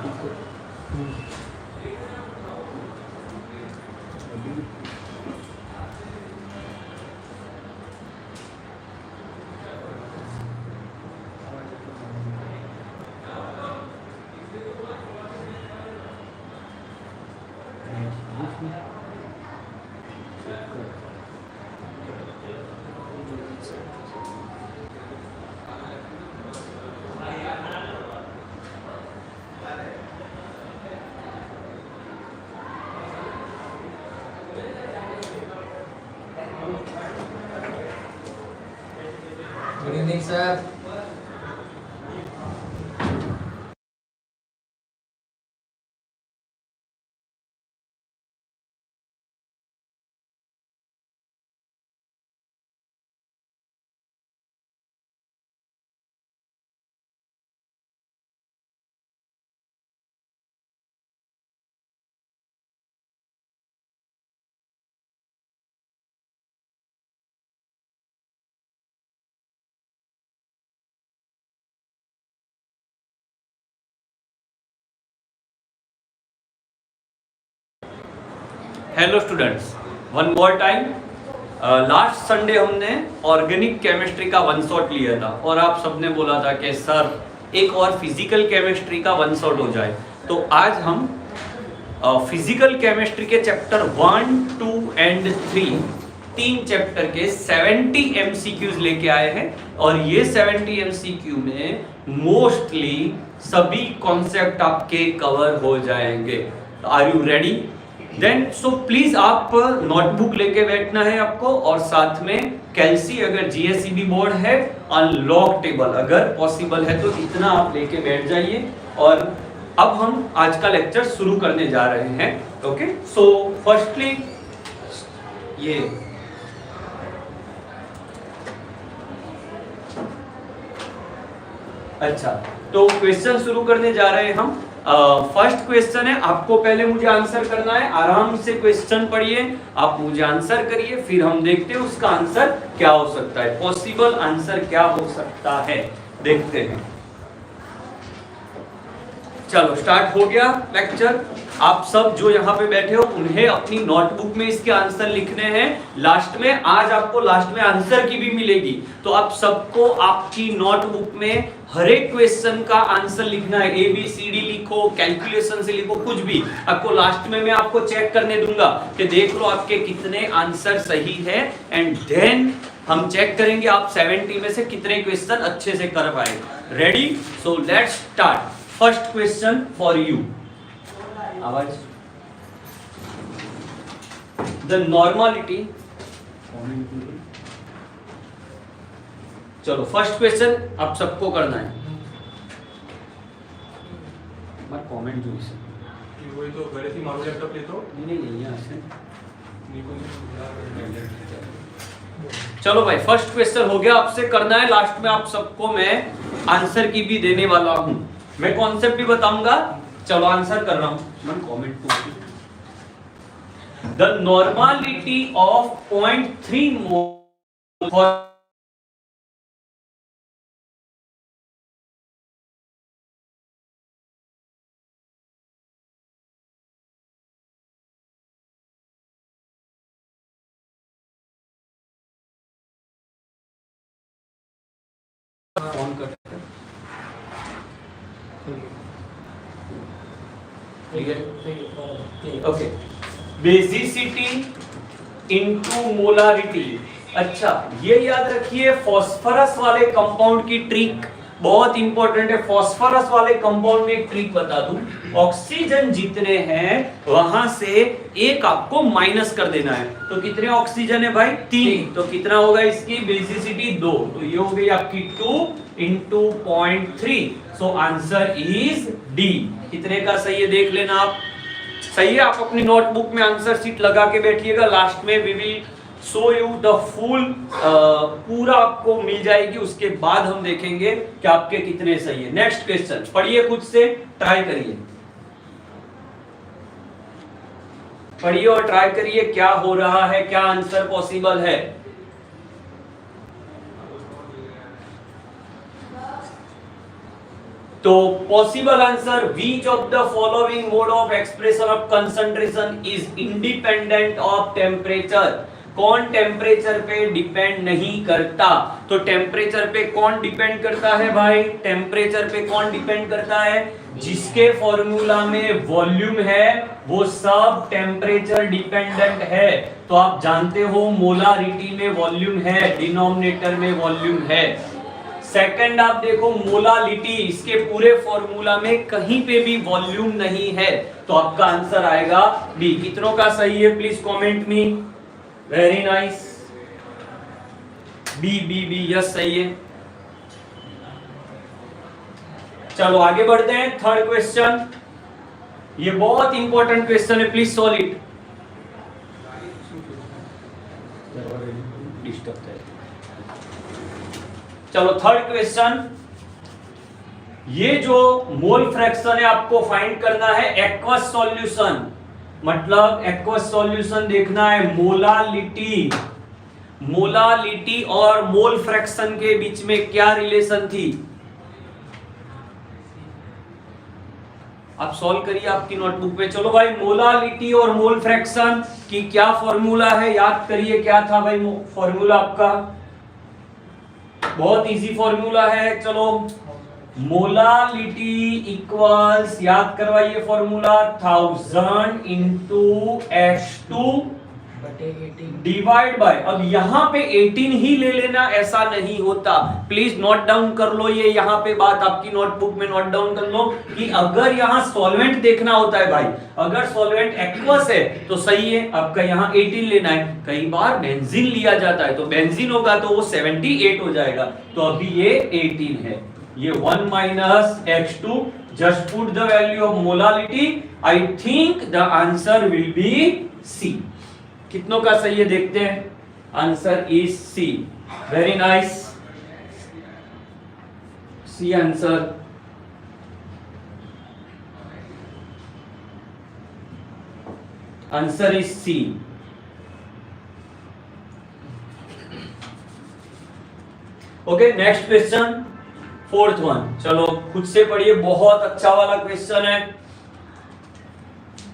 Good evening sir. Hello students, one more time. Last Sunday हमने organic chemistry का one shot लिया था और आप सबने बोला था कि सर एक और फिजिकल केमिस्ट्री का वन शॉट हो जाए। तो आज हम फिजिकल केमिस्ट्री के चैप्टर 1, 2 एंड 3 तीन चैप्टर के 70 एमसीक्यूज लेके आए हैं और ये 70 एमसीक्यू में मोस्टली सभी कॉन्सेप्ट आपके कवर हो जाएंगे। Are you ready? Then so please आप नोटबुक लेके बैठना है आपको और साथ में कैलसी अगर जीएसईबी बोर्ड है, अनलॉक टेबल अगर पॉसिबल है तो इतना आप लेके बैठ जाइए। और अब हम आज का लेक्चर शुरू करने जा रहे हैं। ओके, सो फर्स्टली ये अच्छा, तो क्वेश्चन शुरू करने जा रहे हैं हम। फर्स्ट क्वेश्चन है, आपको पहले मुझे आंसर करना है। आराम से क्वेश्चन पढ़िए, आप मुझे आंसर करिए, फिर हम देखते हैं उसका आंसर क्या हो सकता है, पॉसिबल आंसर क्या हो सकता है, देखते हैं। चलो स्टार्ट हो गया लेक्चर। आप सब जो यहाँ पे बैठे हो उन्हें अपनी नोटबुक में इसके आंसर लिखने हैं। लास्ट में आज आपको लास्ट में आंसर की भी मिलेगी, तो आप सबको आपकी नोटबुक में हर एक क्वेश्चन का आंसर लिखना है। ABCD लिखो, कैलकुलेशन से लिखो, कुछ भी आपको लास्ट में मैं आपको चेक करने दूंगा कि देख लो आपके कितने आंसर सही है एंड देन हम चेक करेंगे आप 70 में से कितने क्वेश्चन अच्छे से कर पाए। Ready? So let's start. First question for you. आवाज। द नॉर्मालिटी, चलो फर्स्ट क्वेश्चन आप सबको करना है। मत कमेंट जो इसे वही तो गलत ही मारो लैपटॉप ले तो नहीं यहाँ से। चलो भाई फर्स्ट क्वेश्चन हो गया, आपसे करना है। लास्ट में आप सबको मैं आंसर की भी देने वाला हूं, मैं कॉन्सेप्ट भी बताऊंगा। चलो आंसर कर रहा हूं, मैं कमेंट को। The normality of 0.3 mole for on कर ओके। Basicity into molarity. अच्छा ये याद रखिए, फास्फोरस वाले कंपाउंड की ट्रिक बहुत इंपॉर्टेंट है। फास्फोरस वाले कंपाउंड में एक ट्रिक बता दूं, ऑक्सीजन जितने हैं वहां से एक आपको माइनस कर देना है। तो कितने ऑक्सीजन है भाई? 3। तो कितना होगा इसकी बेसिसिटी? 2। तो ये हो गई आपकी 2 into 0.3। So answer is D. कितने का सही है देख लेना आप। सही है, आप अपनी नोटबुक में आंसर शीट लगा के बैठिएगा। लास्ट में we will show you the full, पूरा आपको मिल जाएगी। उसके बाद हम देखेंगे कि आपके कितने सही है। नेक्स्ट क्वेश्चन पढ़िए, खुद से ट्राई करिए, पढ़िए और ट्राई करिए क्या हो रहा है, क्या आंसर पॉसिबल है। तो possible answer, which of the following mode of expression of concentration is independent of temperature? कौन टेम्परेचर पे डिपेंड नहीं करता? तो टेम्परेचर पे कौन डिपेंड करता है भाई? टेम्परेचर पे कौन डिपेंड करता है? जिसके फॉर्मूला में वॉल्यूम है वो सब टेम्परेचर डिपेंडेंट है। तो आप जानते हो मोलारिटी में वॉल्यूम है, डिनोमिनेटर में वॉल्यूम है। सेकंड आप देखो मोलालिटी, इसके पूरे फॉर्मूला में कहीं पे भी वॉल्यूम नहीं है, तो आपका आंसर आएगा बी। कितनों का सही है please comment me. Very nice, B B B, yes सही है। चलो आगे बढ़ते हैं। थर्ड क्वेश्चन, ये बहुत इंपॉर्टेंट क्वेश्चन है, प्लीज सॉल्व इट। चलो थर्ड क्वेश्चन, ये जो मोल फ्रैक्शन है आपको फाइंड करना है एक्वस सॉल्यूशन, मतलब एक्वस सॉल्यूशन देखना है। मोलालिटी और मोल फ्रैक्शन के बीच में क्या रिलेशन थी? आप सॉल्व करिए आपकी नोटबुक पे। चलो भाई, मोलालिटी और मोल फ्रैक्शन की क्या फॉर्मूला है, याद करिए। क्या था भाई फॉर्मूला आपका? बहुत इजी फॉर्मूला है। चलो, मोलालिटी इक्वल्स, याद करवाइए formula, 1000 into H2 divide by, अब यहां पे 18 ही ले लेना ऐसा नहीं होता, प्लीज नोट डाउन कर लो। ये यहां पे बात आपकी नोटबुक में नोट डाउन कर लो कि अगर यहां सॉल्वेंट देखना होता है भाई, अगर सॉल्वेंट एक्वस है तो सही है, आपका यहां 18 लेना है। कई बार बेंजीन लिया जाता है, तो बेंजीन होगा तो वो 78 हो जाएगा, तो अभी ये 18 है। ये 1 minus H2, just put the value of molality. I think the answer will be C. कितनों का सही है देखते हैं। Answer is C. Very nice, C answer. Answer is C. Okay, next question, fourth one. चलो खुद से पढ़िए, बहुत अच्छा वाला क्वेश्चन है।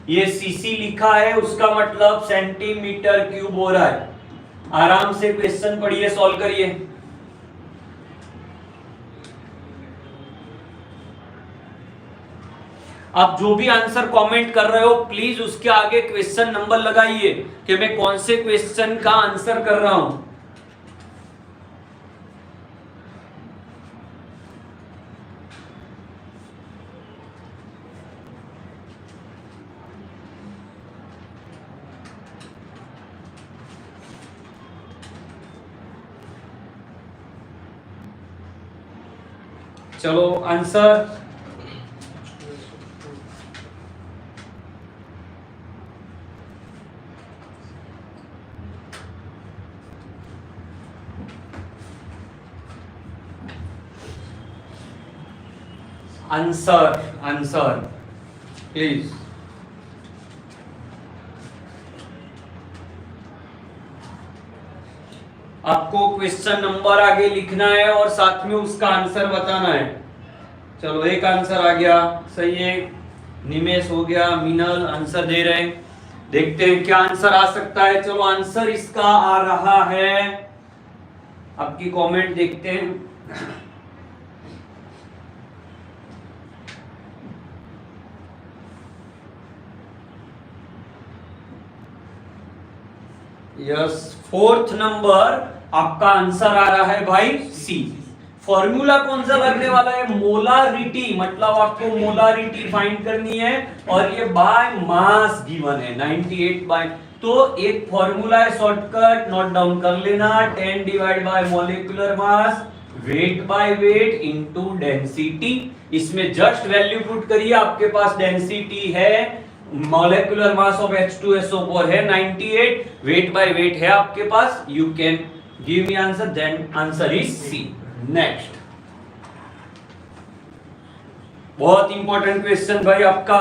ये सीसी लिखा है, उसका मतलब सेंटीमीटर क्यूब हो रहा है। आराम से क्वेश्चन पढ़िए, सॉल्व करिए। आप जो भी आंसर कमेंट कर रहे हो प्लीज उसके आगे क्वेश्चन नंबर लगाइए कि मैं कौन से क्वेश्चन का आंसर कर रहा हूं। चलो आंसर, आंसर प्लीज। आपको क्वेश्चन नंबर आगे लिखना है और साथ में उसका आंसर बताना है। चलो एक आंसर आ गया, सही है। निमेश हो गया, मीनल आंसर दे रहे हैं। देखते हैं क्या आंसर आ सकता है। चलो आंसर इसका आ रहा है, आपकी कमेंट देखते हैं। यस, फोर्थ नंबर आपका आंसर आ रहा है भाई सी। फॉर्मूला कौन सा लगने वाला है? मोलारिटी, मतलब आपको मोलारिटी फाइंड करनी है और ये बाय मास गिवन है 98 बाय, तो एक फॉर्मूला है शॉर्टकट, नोट डाउन कर लेना, 10 divide by molecular mass, weight by weight into density. इसमें जस्ट वैल्यू पुट करिए, आपके पास डेंसिटी है, मोलिकुलर मास ऑफ H2SO4 है 98, वेट बाय वेट है आपके पास, you can give me answer, then answer is C. Next, बहुत इंपॉर्टेंट क्वेश्चन भाई आपका।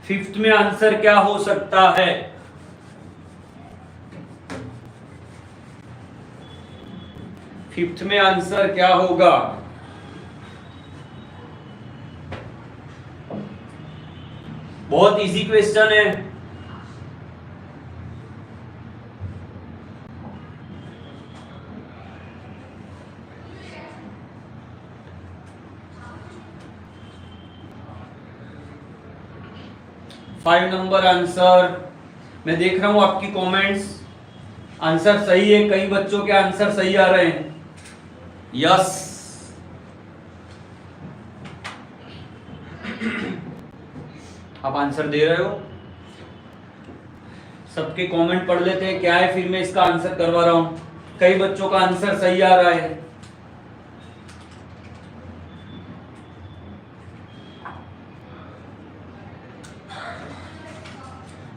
फिफ्थ में आंसर क्या हो सकता है? फिफ्थ में आंसर क्या होगा? बहुत इजी क्वेश्चन है। Five number answer. मैं देख रहा हूं आपकी कमेंट्स, आंसर सही है, कई बच्चों के आंसर सही आ रहे हैं। यस, आप आंसर दे रहे हो। सबके कमेंट पढ़ लेते हैं क्या है, फिर मैं इसका आंसर करवा रहा हूं। कई बच्चों का आंसर सही आ रहा है।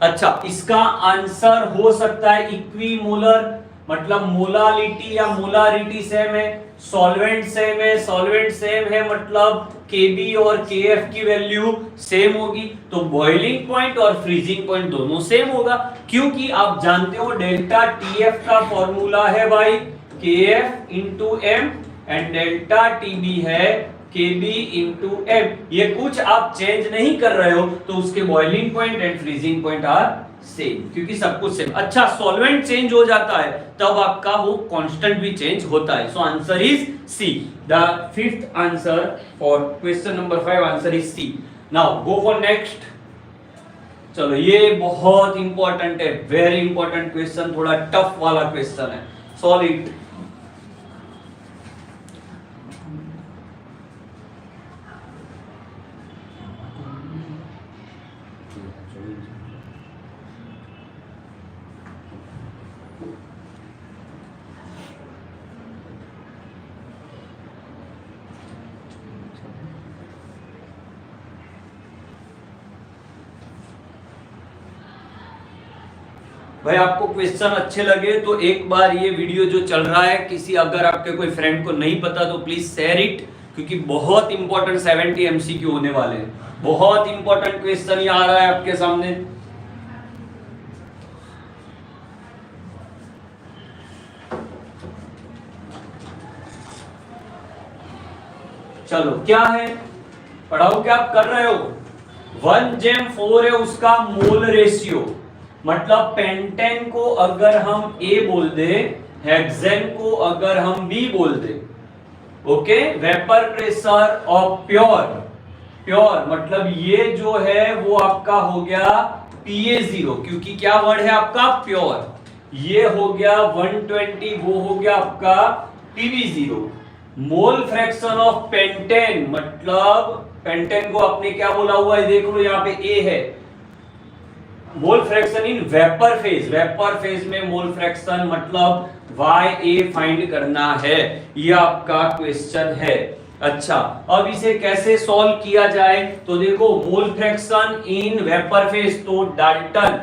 अच्छा, इसका आंसर हो सकता है इक्विमोलर, मतलब मोलालिटी या मोलारिटी सेम है, सॉल्वेंट सेम है, सॉल्वेंट सेम है मतलब Kb और Kf की वैल्यू सेम होगी, तो बॉइलिंग पॉइंट और फ्रीजिंग पॉइंट दोनों सेम होगा, क्योंकि आप जानते हो डेल्टा Tf का फॉर्मूला है भाई Kf into m and delta Tb है Kb इंटू m। ये कुछ आप चेंज नहीं कर रहे हो तो उसके boiling point and freezing point are same, क्योंकि सब कुछ सेम। अच्छा, सॉल्वेंट चेंज हो जाता है तब आपका वो कांस्टेंट भी चेंज होता है। So answer is C. The fifth answer for question number 5 answer is C. Now go for next. चलो, ये बहुत इंपॉर्टेंट है, वेरी इंपॉर्टेंट क्वेश्चन, थोड़ा टफ वाला क्वेश्चन है, सॉल्व इट। भाई आपको क्वेश्चन अच्छे लगे तो एक बार ये वीडियो जो चल रहा है, किसी अगर आपके कोई फ्रेंड को नहीं पता तो प्लीज शेयर इट, क्योंकि बहुत इंपॉर्टेंट 70 एमसीक्यू होने वाले हैं। बहुत इंपॉर्टेंट क्वेश्चन ये आ रहा है आपके सामने। चलो, क्या है, पढ़ाओ, क्या आप कर रहे हो? 1:4 है उसका मोल रेशियो, मतलब पेंटेन को अगर हम A बोल दे, हेक्सेन को अगर हम B बोल दे, okay. Vapour pressure of pure मतलब ये जो है वो आपका हो गया PA0, क्योंकि क्या वर्ड है आपका प्योर। ये हो गया 120, वो हो गया आपका PB0। Mole fraction of pentane, मतलब पेंटेन को आपने क्या बोला हुआ है, देख लो यहाँ पे A है। मोल फ्रैक्शन इन वेपर फेज में मोल फ्रैक्शन मतलब YA फाइंड करना है, ये आपका क्वेश्चन है। अच्छा, अब इसे कैसे सॉल्व किया जाए, तो देखो mole fraction in vapour phase, तो Dalton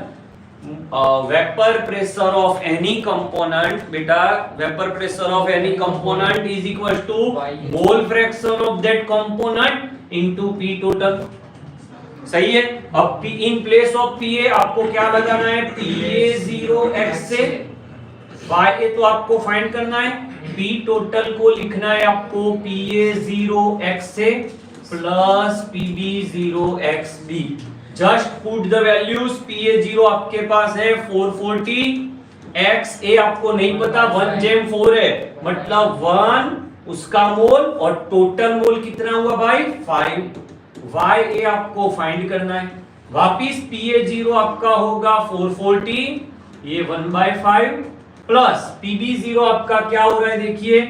vapour pressure of any component, बेटा vapour pressure of any component is equal to mole fraction of that component into P total. सही है। अब P in place of PA आपको क्या लगाना है, PA0 x से YA तो आपको फाइंड करना है, P टोटल को लिखना है आपको PA0 x से plus PB0 xB। Just put the values. PA0 आपके पास है 440, XA आपको नहीं पता, 1/4 है मतलब 1 उसका मोल, और टोटल मोल कितना हुआ भाई 5। YA आपको फाइंड करना है। वापिस PA0 आपका होगा 440, ये 1/5 प्लस PB0 आपका क्या हो रहा है देखिए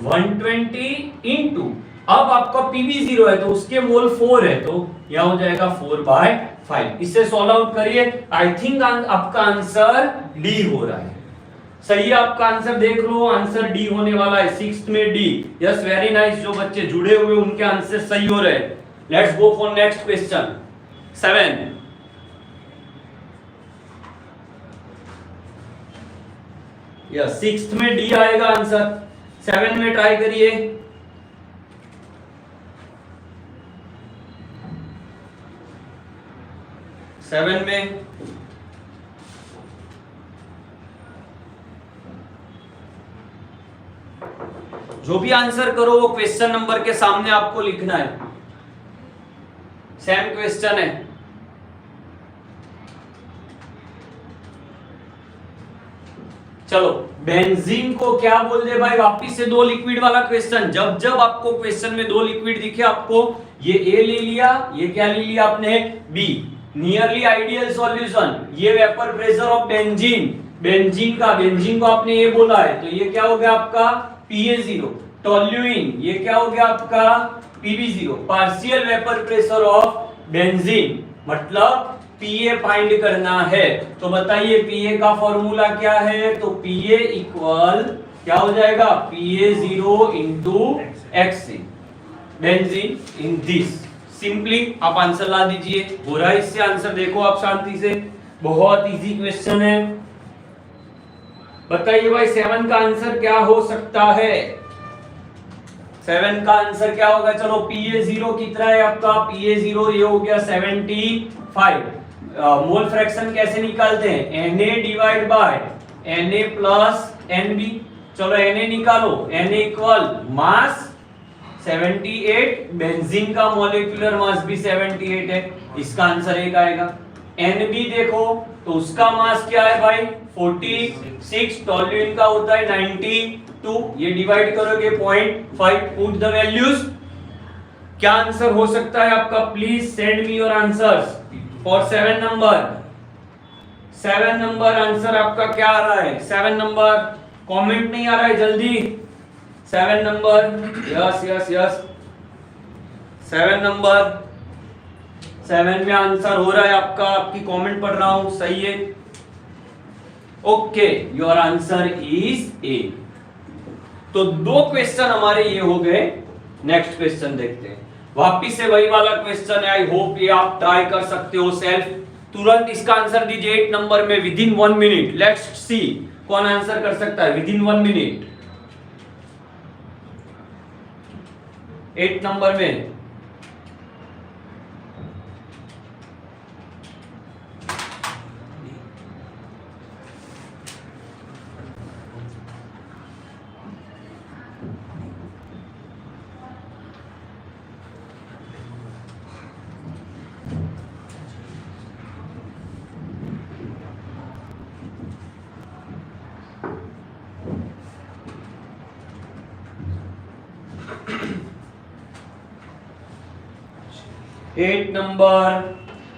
120 इंटू, अब आपका PB0 है तो उसके मोल 4 है तो यह हो जाएगा 4/5। इससे सॉल्व आउट करिए। आई थिंक आपका आंसर डी हो रहा है। सही है, आपका आंसर देख लो, आंसर डी होने वाला है, 6th में डी। Yes, very nice. जो बच्चे जुड़े हुए उनके आंसर सही हो रहे हैं। Let's go for next question 7। Yes, 6th में डी आएगा आंसर, 7 में ट्राई करिए। सेवन में जो भी आंसर करो वो क्वेश्चन नंबर के सामने आपको लिखना है, सेम क्वेश्चन है। चलो बेंजीन को क्या बोल दे भाई, वापिस से दो लिक्विड वाला क्वेश्चन। जब जब आपको क्वेश्चन में दो लिक्विड दिखे, आपको ये ए ले लिया, ये क्या ले लिया आपने, बी। नियरली आइडियल सॉल्यूशन, ये vapour pressure of benzene, benzene को आपने ये बोला है, तो ये क्या हो गया आपका Pa0। टोल्यूइन, ये क्या हो गया आपका Pb0। Partial vapour pressure of benzene, मतलब Pa फाइंड करना है। तो बताइए Pa का फॉर्मूला क्या है, तो Pa इक्वल क्या हो जाएगा, Pa0 into Xc, benzene in this. Simply आप आंसर ला दीजिए, हो रहा है इससे आंसर, देखो आप शांति से, बहुत इजी क्वेश्चन है। बताइए भाई 7 का आंसर क्या हो सकता है, 7 का आंसर क्या होगा। चलो Pa0 कितना है आपका, Pa0 ये हो गया 75। मोल फ्रैक्शन कैसे निकालते हैं, Na divide by Na plus Nb। चलो Na निकालो, Na इक्वल मास 78, बेंजीन का मॉलिक्यूलर मास भी 78 है, इसका आंसर एक आएगा। Nb देखो तो उसका मास क्या है भाई 46, टोल्यूइन का होता है 92, ये डिवाइड करोगे 0.5, पुट द वैल्यूज। क्या आंसर हो सकता है आपका, please send me your answers for 7 number. 7 number answer आपका क्या आ रहा है, 7 नंबर कमेंट नहीं आ रहा है, जल्दी 7 number, yes yes yes 7 number, 7 में आंसर हो रहा है आपका, आपकी कमेंट पढ़ रहा हूं, सही है। ओके, योर आंसर इज ए। तो दो क्वेश्चन हमारे ये हो गए। नेक्स्ट क्वेश्चन देखते हैं, वापिस से वही वाला क्वेश्चन है। आई होप ये आप ट्राई कर सकते हो सेल्फ। तुरंत इसका आंसर दीजिए 8 नंबर में with in 1 minute. Let's see कौन आंसर कर सकता है विद इन 1 मिनट 8 नंबर में।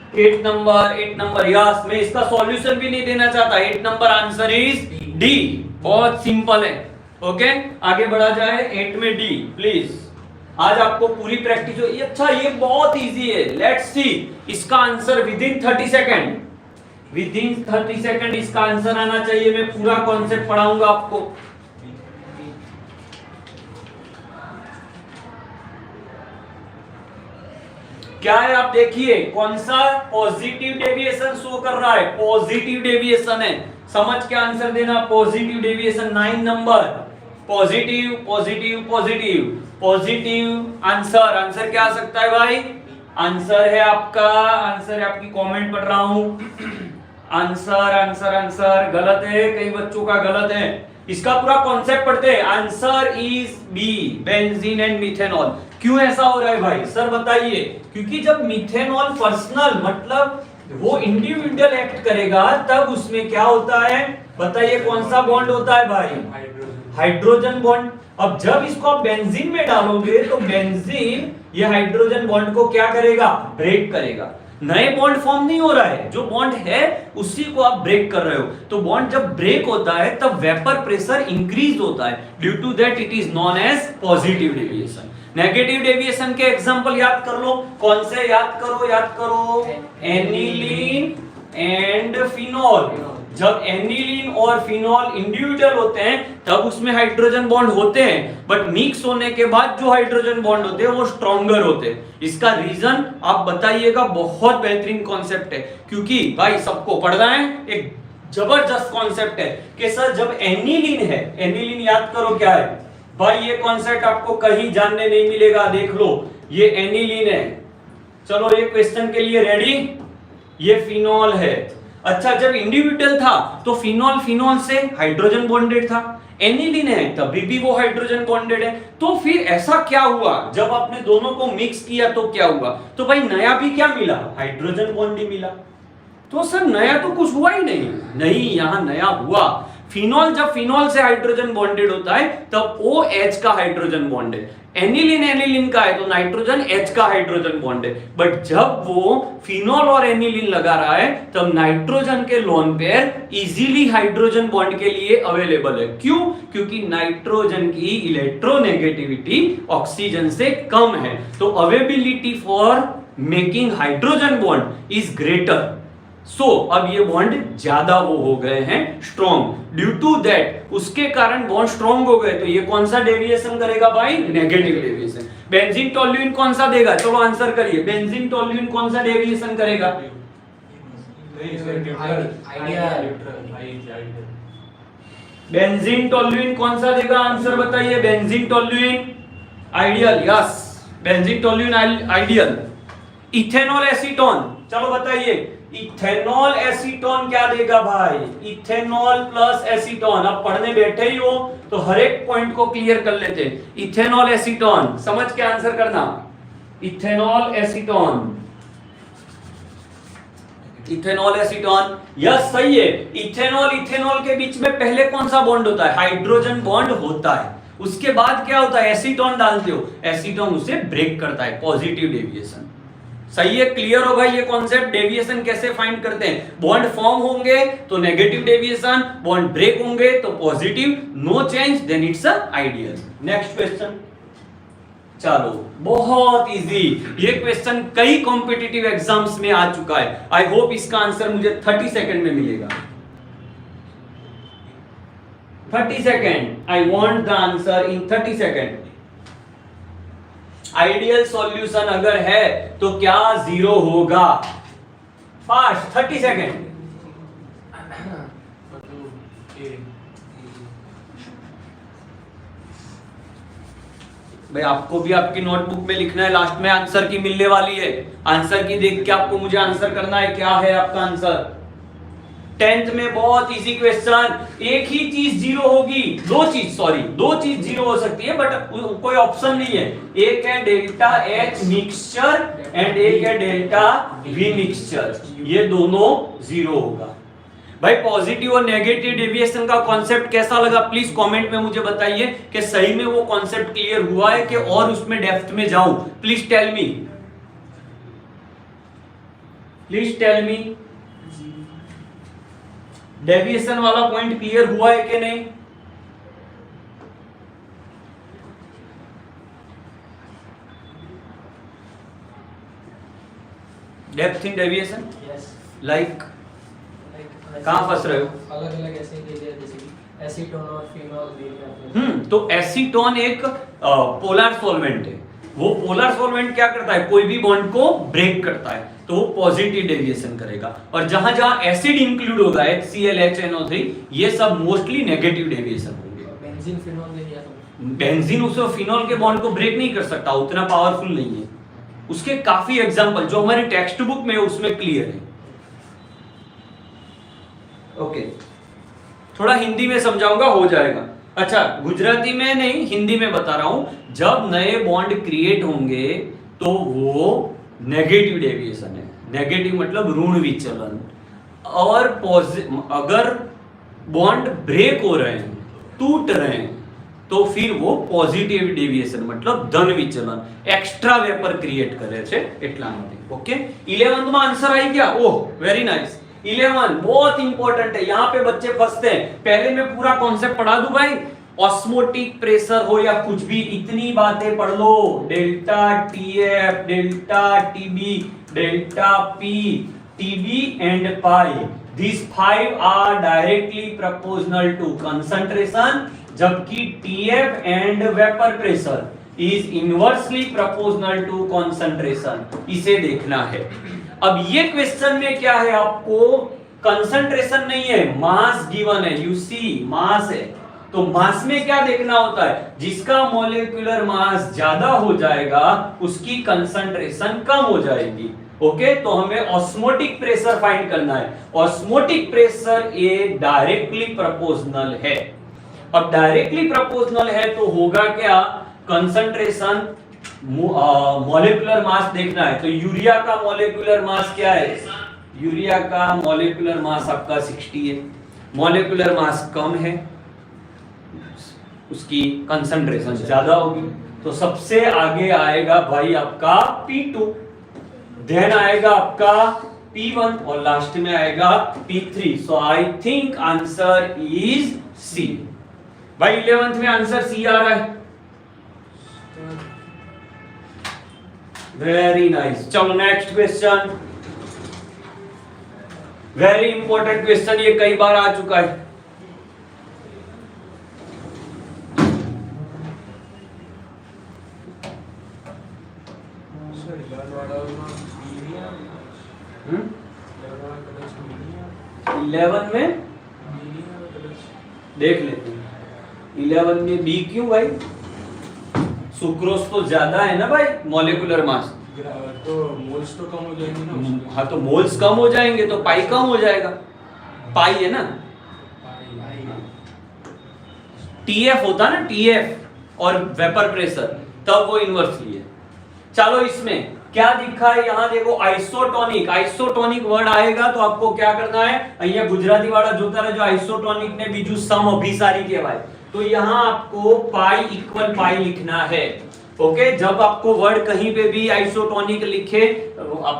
एट नंबर यस, मैं इसका सॉल्यूशन भी नहीं देना चाहता। 8 नंबर आंसर इज डी, बहुत सिंपल है। ओके, आगे बढ़ा जाए। 8 में डी प्लीज। आज आपको पूरी प्रैक्टिस हो। अच्छा, ये बहुत इजी है। लेट्स सी इसका answer with in 30 second, with in 30 second इसका आंसर आना चाहिए। मैं पूरा कॉन्सेप्ट पढ़ाऊंगा आपको। क्या है आप देखिए, कौन सा पॉजिटिव डेविएशन शो कर रहा है, पॉजिटिव डेविएशन है। समझ के आंसर देना, positive deviation. 9 number positive positive positive positive answer. Answer क्या आ सकता है भाई, आंसर है आपका, आंसर है आपकी कमेंट पढ़ रहा हूं। आंसर आंसर आंसर गलत है, कई बच्चों का गलत है। इसका पूरा कॉन्सेप्ट पढ़ते हैं। Answer is B, benzene and methanol. क्यों ऐसा हो रहा है भाई, सर बताइए। क्योंकि जब मिथेनॉल पर्सनल मतलब वो इंडिविजुअल एक्ट करेगा, तब उसमें क्या होता है बताइए, कौन सा बॉन्ड होता है भाई, हाइड्रोजन बॉन्ड। अब जब इसको आप बेंजीन में डालोगे तो बेंजीन ये हाइड्रोजन बॉन्ड को क्या करेगा, ब्रेक करेगा। नए बॉन्ड फॉर्म नहीं हो रहा है, जो बॉन्ड है उसी को आप ब्रेक कर रहे हो। तो बॉन्ड जब ब्रेक होता है तब वेपर प्रेशर इंक्रीज होता है, due to that it is known as positive deviation. Negative deviation के एग्जांपल याद कर लो। कौन से याद करो, एनिलीन एंड फिनॉल। जब एनिलीन और फिनॉल इंडिविजुअल होते हैं तब उसमें हाइड्रोजन बॉन्ड होते हैं, बट मिक्स होने के बाद जो हाइड्रोजन बॉन्ड होते हैं वो स्ट्रॉन्गर होते हैं। इसका रीजन आप बताइएगा। बहुत बेहतरीन कॉन्सेप्ट है, क्योंकि भाई सबको पढ़ना है। एक जबरदस्त कॉन्सेप्ट है कि सर जब एनिलीन है, एनिलीन याद करो क्या है भाई, ये कॉन्सेप्ट आपको कहीं जानने नहीं मिलेगा। देख लो, ये एनिलीन है। चलो ये क्वेश्चन के लिए रेडी, ये फिनॉल है। अच्छा, जब इंडिविजुअल था तो फिनॉल फिनॉल से हाइड्रोजन बॉन्डेड था, एनिलीन है तभी भी वो हाइड्रोजन बॉन्डेड है। तो फिर ऐसा क्या हुआ, जब आपने दोनों को मिक्स किया तो क्या हुआ? तो भाई नया भी क्या मिला? हाइड्रोजन बॉन्ड ही मिला। तो सर नया तो कुछ हुआ ही नहीं। नहीं, यहां नया हुआ। फिनॉल जब फिनॉल से हाइड्रोजन बॉन्डेड होता है तब OH का हाइड्रोजन बॉन्ड है, एनिलीन एनिलीन का है तो नाइट्रोजन H का हाइड्रोजन बॉन्ड है। बट जब वो फिनॉल और एनिलीन लगा रहा है तब नाइट्रोजन के lone pair easily hydrogen bond के लिए अवेलेबल है। क्यों? क्योंकि नाइट्रोजन की इलेक्ट्रोनेगेटिविटी ऑक्सीजन से कम है, तो availability for making hydrogen bond is greater. So अब ये बॉन्ड ज्यादा वो हो गए हैं स्ट्रॉन्ग। ड्यू टू दैट, उसके कारण बॉन्ड स्ट्रॉन्ग हो गए, तो ये कौन सा डेविएशन करेगा भाई? Negative deviation. बेंजीन टोल्यूइन कौन सा देगा? चलो आंसर करिए। बेंजीन टोल्यूइन कौन सा डेविएशन करेगा? नहीं सर, बेंजीन टोल्यूइन कौन सा देगा? आंसर बताइए। Benzene toluene ideal, yes, benzene toluene ideal. Ethanol acetone, चलो बताइए इथेनॉल एसीटोन क्या देगा भाई? Ethanol plus acetone. अब पढ़ने बैठे ही हो तो हर एक पॉइंट को क्लियर कर लेते हैं। इथेनॉल एसीटोन समझ के आंसर करना। Ethanol acetone, ethanol acetone, yes सही है। इथेनॉल इथेनॉल के बीच में पहले कौन सा बॉन्ड होता है? हाइड्रोजन बॉन्ड होता है। उसके बाद क्या होता है? एसीटोन डालते हो, एसीटोन उसे ब्रेक करता है, पॉजिटिव डेविएशन। सही है, क्लियर हो भाई ये कॉन्सेप्ट? डेविएशन कैसे फाइंड करते हैं? बॉन्ड फॉर्म होंगे तो नेगेटिव डेविएशन, बॉन्ड ब्रेक होंगे तो positive, no change then it's a ideal. Next question, चलो बहुत इजी। ये क्वेश्चन कई कॉम्पिटिटिव एग्जाम्स में आ चुका है। आई होप इसका आंसर मुझे 30 सेकंड में मिलेगा। 30 second, I want the answer in 30 second. Ideal solution अगर है तो क्या 0 होगा? Fast, 30 second. भाई आपको भी आपकी नोटबुक में लिखना है, लास्ट में आंसर की मिलने वाली है। आंसर की देख के आपको मुझे आंसर करना है क्या है आपका आंसर। 10th में बहुत इजी क्वेश्चन, एक ही चीज 0 होगी, दो चीज 0 हो सकती है बट कोई ऑप्शन नहीं है। एक है डेल्टा H मिक्सचर एंड एक है डेल्टा V मिक्सचर, ये दोनों 0 होगा। भाई पॉजिटिव और नेगेटिव डेविएशन का कॉन्सेप्ट कैसा लगा प्लीज कमेंट में मुझे बताइए कि सही में वो कॉन्सेप्ट क्लियर हुआ है कि और उसमें डेप्थ में जाऊं। Please tell me, please tell me deviation वाला पॉइंट क्लियर हुआ है कि नहीं? डेप्थ इन डेविएशन लाइक कहां फंस रहे हो? अलग अलग ऐसे जैसे कि एसीटोन और फिनॉल। तो एसीटोन एक पोलर सॉल्वेंट है। वो पोलर सॉल्वेंट क्या करता है? कोई भी बॉन्ड को ब्रेक करता है तो वो पॉजिटिव डेविएशन करेगा। और जहां जहां एसिड इंक्लूड होगा HCl HNO3 ये सब मोस्टली नेगेटिव डेविएशन होंगे। बेंजीन फिनॉल ले लिया तो बेंजीन उसे फिनॉल के बॉन्ड को ब्रेक नहीं कर सकता, उतना पावरफुल नहीं है। उसके काफी एग्जांपल जो हमारी टेक्स्ट बुक में है उसमें क्लियर है। ओके, थोड़ा हिंदी में समझाऊंगा, हो जाएगा। अच्छा, गुजराती में नहीं हिंदी में बता रहा हूं। जब नए बॉन्ड क्रिएट होंगे तो वो नेगेटिव डेविएशन है। नेगेटिव मतलब ऋण विचलन। और अगर बॉन्ड ब्रेक हो रहे हैं, टूट रहे हैं, तो फिर वो पॉजिटिव डेविएशन मतलब धन विचलन, एक्स्ट्रा वेपर क्रिएट करे छे એટલા માટે। ओके, 11th में आंसर आई क्या? Oh very nice. 11 बहुत इंपॉर्टेंट है, यहाँ पे बच्चे फंसते हैं। पहले मैं पूरा कॉन्सेप्ट पढ़ा दूं भाई, ऑस्मोटिक प्रेशर हो या कुछ भी, इतनी बातें पढ़ लो। Delta TF, delta TB, delta P, TB and pi, these 5 are directly proportional to concentration, जबकि TF and vapour pressure is inversely proportional to concentration। इसे देखना है। अब ये क्वेश्चन में क्या है, आपको कंसंट्रेशन नहीं है, मास गिवन है। यू सी मास है, तो मास में क्या देखना होता है? जिसका मॉलिक्यूलर मास ज्यादा हो जाएगा उसकी कंसंट्रेशन कम हो जाएगी। ओके, तो हमें ऑस्मोटिक प्रेशर फाइंड करना है। ऑस्मोटिक प्रेशर ये डायरेक्टली प्रोपोर्शनल है। अब डायरेक्टली प्रोपोर्शनल है तो होगा क्या, कंसंट्रेशन मॉलिक्यूलर मास देखना है। तो यूरिया का मॉलिक्यूलर मास क्या है, यूरिया का मॉलिक्यूलर मास आपका 60 है, मॉलिक्यूलर मास कम है, उसकी कंसंट्रेशन ज्यादा होगी, तो सबसे आगे आएगा भाई आपका P2, देन आएगा आपका P1 और लास्ट में आएगा P3। So I think answer is C. भाई 11th में आंसर सी आ रहा है, वेरी नाइस। चलो next question, very important question, ये कई बार आ चुका है। सर 11 में देख लेते हैं, 11 में बी क्यों भाई, सुक्रोज तो ज्यादा है ना भाई मॉलिक्यूलर मास, तो मोल्स तो कम हो जाएंगे ना। हाँ तो मोल्स कम हो जाएंगे तो पाई कम हो जाएगा, पाई है ना, टीएफ होता ना, टीएफ और वेपर प्रेशर, तब वो इनवर्सली है। चलो इसमें क्या दिखा है, यहाँ देखो आइसोटोनिक, आइसोटोनिक वर्ड आएगा तो आपको क्या करना है, અહીંયા ગુજરાતી વાળા જોતા રહેજો, आइसोटोनिक ने બીજું सम अभिसारी કહેવાય, तो यहाँ आपको पाई इक्वल पाई लिखना है। ओके, जब आपको वर्ड कहीं पे भी आइसोटोनिक लिखे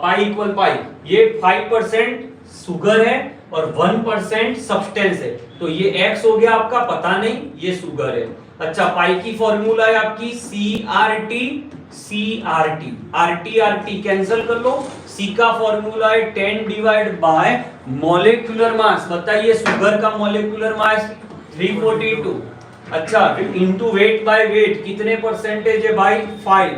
पाई इक्वल पाई, ये 5% शुगर है और 1% सब्सटेंस है, तो ये एक्स हो गया आपका, पता नहीं ये शुगर है। अच्छा, पाई की फॉर्मूला है आपकी CRT, CRT, RT RT cancel कर लो, C का फॉर्मूला है 10 डिवाइड बाय मॉलिक्यूलर मास, बताइए शुगर का मॉलिक्यूलर मास 342, अच्छा इनटू वेट बाय वेट, कितने परसेंटेज है भाई 5,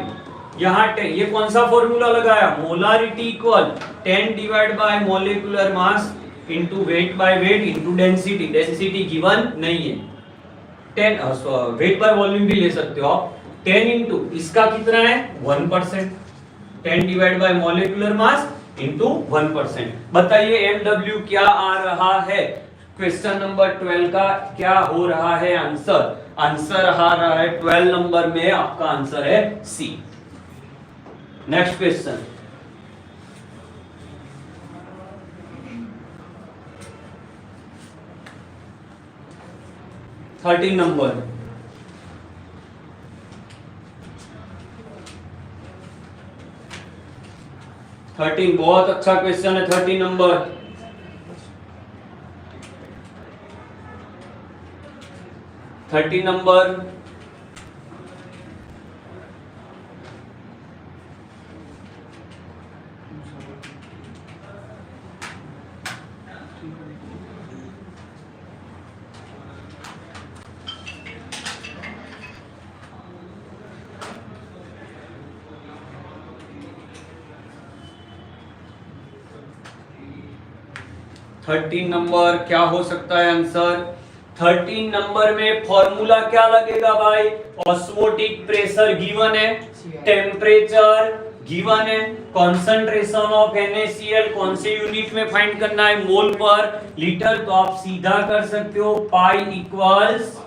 यहाँ 10, ये कौन सा फॉर्मूला लगाया, molarity equal 10 divide bye molecular mass into wait by weight into density, density given नहीं है, 10 वेट बाय वॉल्यूम भी ले सकते हो आप, 10 इंटू इसका कितना है 1%, 10 divide bye molecular mass into 1%, बताइए MW क्या आ रहा है, क्वेश्चन नंबर 12 का क्या हो रहा है आंसर, आंसर आ रहा है 12 नंबर में आपका आंसर है सी। नेक्स्ट क्वेश्चन, थर्टीन नंबर, बहुत अच्छा क्वेश्चन है 13 नंबर। 13 नंबर, थर्टीन नंबर क्या हो सकता है आंसर, 13 नंबर में फॉर्मूला क्या लगेगा भाई, ऑस्मोटिक प्रेशर गिवन है, टेम्परेचर गिवन है, कॉन्सेंट्रेशन ऑफ NaCl कौन से यूनिट में फाइंड करना है, मोल पर लीटर, तो आप सीधा कर सकते हो पाई इक्वल्स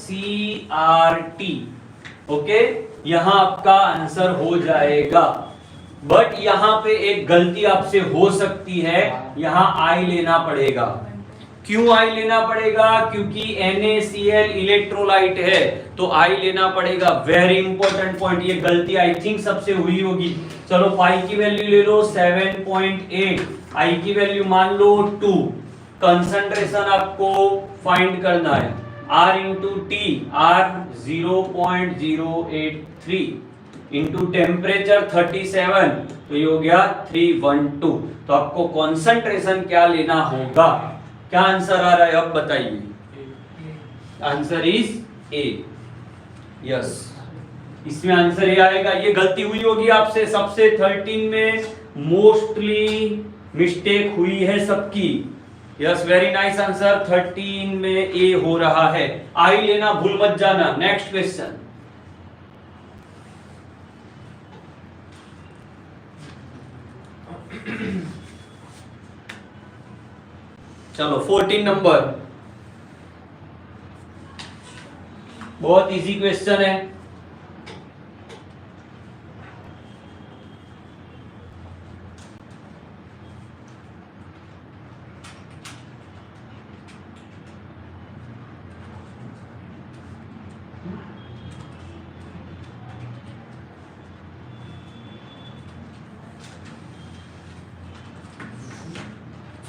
CRT। ओके, यहां आपका आंसर हो जाएगा, बट यहां पे एक गलती आपसे हो सकती है, यहां I लेना पड़ेगा। क्यों I लेना पड़ेगा, क्योंकि NaCl इलेक्ट्रोलाइट है तो I लेना पड़ेगा, वेरी इंपॉर्टेंट पॉइंट, ये गलती आई थिंक सबसे हुई होगी। चलो पाई की वैल्यू ले लो 7.8, I की वैल्यू मान लो 2, कंसंट्रेशन आपको फाइंड करना है, R into T, R 0.083 into temperature 37, तो ये हो गया 312, तो आपको कॉन्सेंट्रेशन क्या लेना होगा, क्या आंसर आ रहा है अब बताइए, आंसर इज ए, यस, इसमें आंसर ये आएगा। ये गलती हुई होगी आपसे सबसे 13 में, मोस्टली मिस्टेक हुई है सबकी, यस वेरी नाइस आंसर, 13 में ए हो रहा है, आई लेना भूल मत जाना। नेक्स्ट क्वेश्चन, चलो 14 नंबर, बहुत इजी क्वेश्चन है।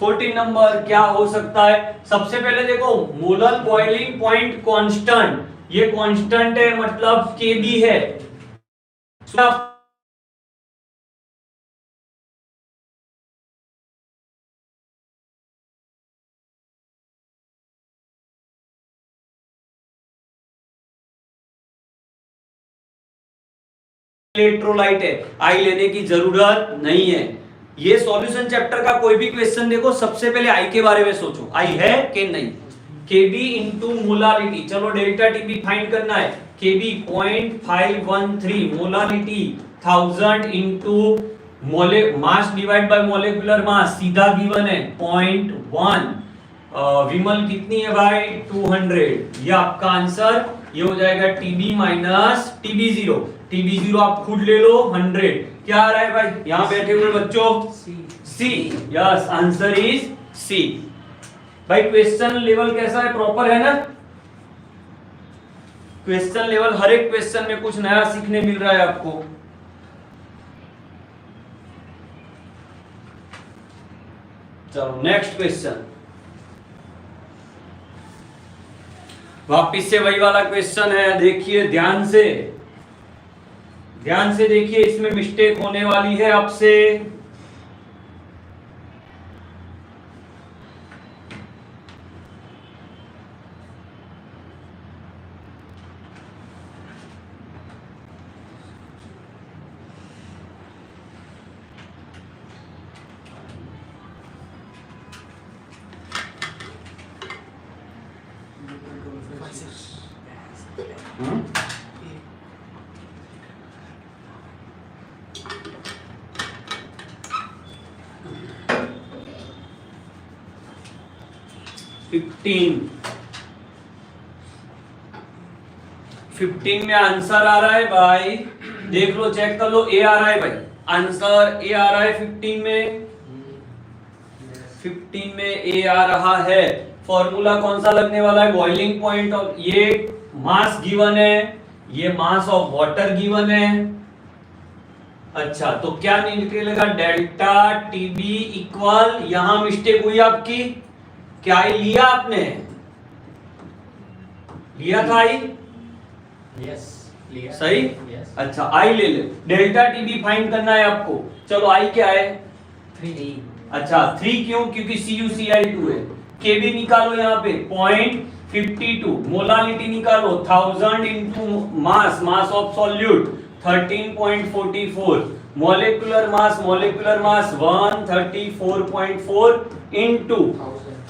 फोर्टीन नंबर क्या हो सकता है? सबसे पहले देखो, मोलर बॉइलिंग पॉइंट कांस्टेंट, ये कांस्टेंट है मतलब केबी है। इलेक्ट्रोलाइट है, आई लेने की जरूरत नहीं है। ये सॉल्यूशन चैप्टर का कोई भी क्वेश्चन देखो, सबसे पहले आई के बारे में सोचो, आई है कि नहीं। केबी इंटू मोलारिटी, चलो डेल्टा टीबी फाइंड करना है। केबी 0.513, molarity 1000 into mass divide by molecular mass, सीधा गिवन है 0.1। विमल कितनी है भाई? 200। ये आपका आंसर, ये हो जाएगा TB minus TB zero. TB zero आप खुद ले लो 100। क्या आ रहा है भाई यहाँ बैठे हुए बच्चों? C. Yes, answer is C. भाई क्वेश्चन लेवल कैसा है? प्रॉपर है ना? क्वेश्चन लेवल, हर एक क्वेश्चन में कुछ नया सीखने मिल रहा है आपको। चलो नेक्स्ट क्वेश्चन, वापिस से वही वाला क्वेश्चन है। देखिए ध्यान से, ध्यान से देखिए, इसमें मिस्टेक होने वाली है आपसे। फिफ्टीन में आंसर आ रहा है भाई, देख लो, चेक कर लो। ए आ रहा है भाई, आंसर ए आ रहा है 15 में। 15 में ए आ रहा है। फॉर्मूला कौन सा लगने वाला है? Boiling point. और ये मास गिवन है, ये मास ऑफ वाटर गिवन है। अच्छा, तो क्या निकलेगा? डेल्टा टीबी इक्वल, यहां मिस्टेक हुई आपकी। क्या आई लिया आपने? लिया था आई? यस, लिया। सही? यस। अच्छा, आई ले ले। डेल्टा टीबी फाइंड करना है आपको। चलो आई क्या है? 3। अच्छा 3 क्यों? क्योंकि CuCl2 है। केबी निकालो यहाँ पे 0.52, मोलालिटी निकालो 1000 into mass, mass of solute 13.44, molecular mass 134.4 into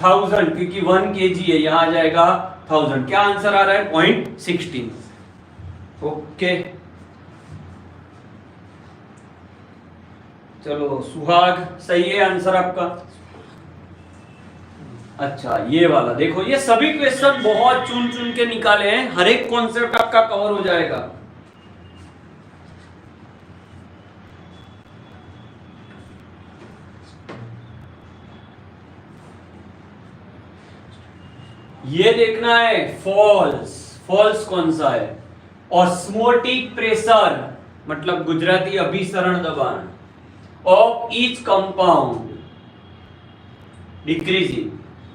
1000, क्योंकि 1 kg है, यहाँ आ जाएगा 1000। क्या आंसर आ रहा है? 0.16। ओके, चलो सुहाग सही है आंसर आपका। अच्छा ये वाला देखो, ये सभी क्वेश्चन बहुत चुन चुन के निकाले हैं, हर एक कॉन्सेप्ट आपका कवर हो जाएगा। ये देखना है फॉल्स, फॉल्स कौन सा है? ऑस्मोटिक प्रेशर मतलब गुजराती अभिसरण दबाण ऑफ ईच कंपाउंड डिक्रीजिंग।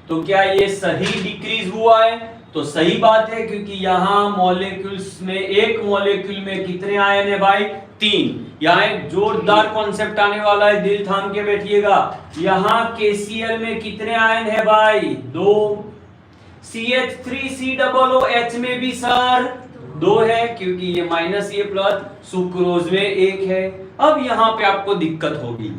तो क्या ये सही डिक्रीज हुआ है? तो सही बात है, क्योंकि यहां मॉलिक्यूल्स में, एक मॉलिक्यूल में कितने आयन है भाई? 3। यहाँ एक जोरदार कॉन्सेप्ट आने वाला है, दिल थाम के बैठिएगा। यहाँ KCl में कितने आयन है भाई? 2। CH3COOH में भी सर 2 है, क्योंकि ये माइनस ये प्लस, सुक्रोज में 1 है। अब यहाँ पे आपको दिक्कत होगी,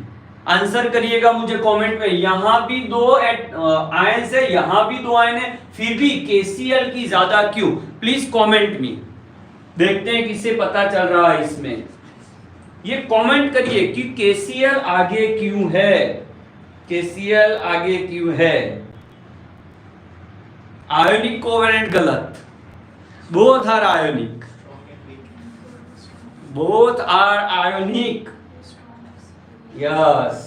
आंसर करिएगा मुझे कमेंट में। यहाँ भी 2 आयन है, यहाँ भी 2 आयन है, फिर भी KCl की ज्यादा क्यों? प्लीज कमेंट में, देखते हैं किसे पता चल रहा है इसमें। ये कमेंट करिए कि KCl आगे क्यों है, KCl आगे क्यों है। आयोनिक कोवेलेंट गलत, both are ionic, both are ionic, yes.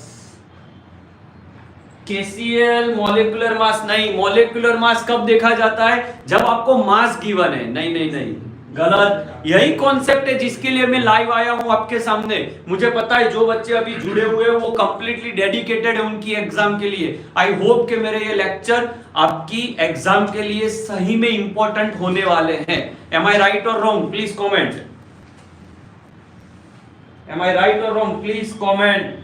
KCl molecular mass नहीं, मॉलिक्यूलर मास कब देखा जाता है, जब आपको मास गिवन है। नहीं नहीं नहीं, गलत। यही कॉन्सेप्ट है जिसके लिए मैं लाइव आया हूं आपके सामने। मुझे पता है जो बच्चे अभी जुड़े हुए हैं वो कंप्लीटली डेडिकेटेड है उनकी एग्जाम के लिए। आई होप कि मेरे ये लेक्चर आपकी एग्जाम के लिए सही में इंपॉर्टेंट होने वाले हैं। एम आई राइट और wrong, please comment. Am I right और रॉन्ग, प्लीज कमेंट।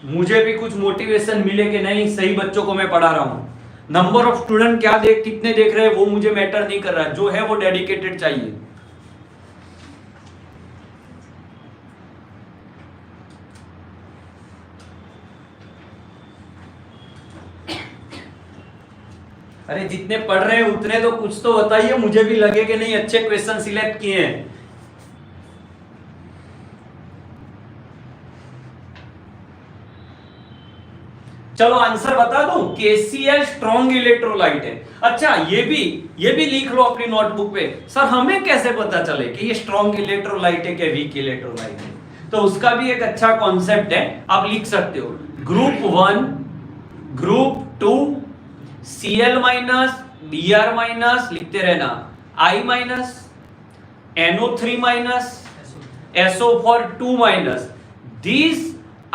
मुझे भी कुछ मोटिवेशन मिले कि नहीं सही बच्चों को मैं पढ़ा रहा हूं। नंबर ऑफ स्टूडेंट क्या कितने देख रहे हैं वो मुझे मैटर नहीं कर रहा, जो है वो डेडिकेटेड चाहिए। अरे जितने पढ़ रहे हैं उतने तो कुछ तो बताइए, मुझे भी लगे कि नहीं अच्छे क्वेश्चन सिलेक्ट किए हैं। चलो आंसर बता दूं, KCl स्ट्रॉन्ग इलेक्ट्रोलाइट है। अच्छा ये भी लिख लो अपनी नोटबुक पे। सर हमें कैसे पता चले कि ये स्ट्रॉन्ग इलेक्ट्रोलाइट है कि वीक इलेक्ट्रोलाइट है? तो उसका भी एक अच्छा कॉन्सेप्ट है, आप लिख सकते हो। Group 1, group 2, Cl minus, Br minus लिखते रहना, I minus, NO3 minus, SO4 minus. These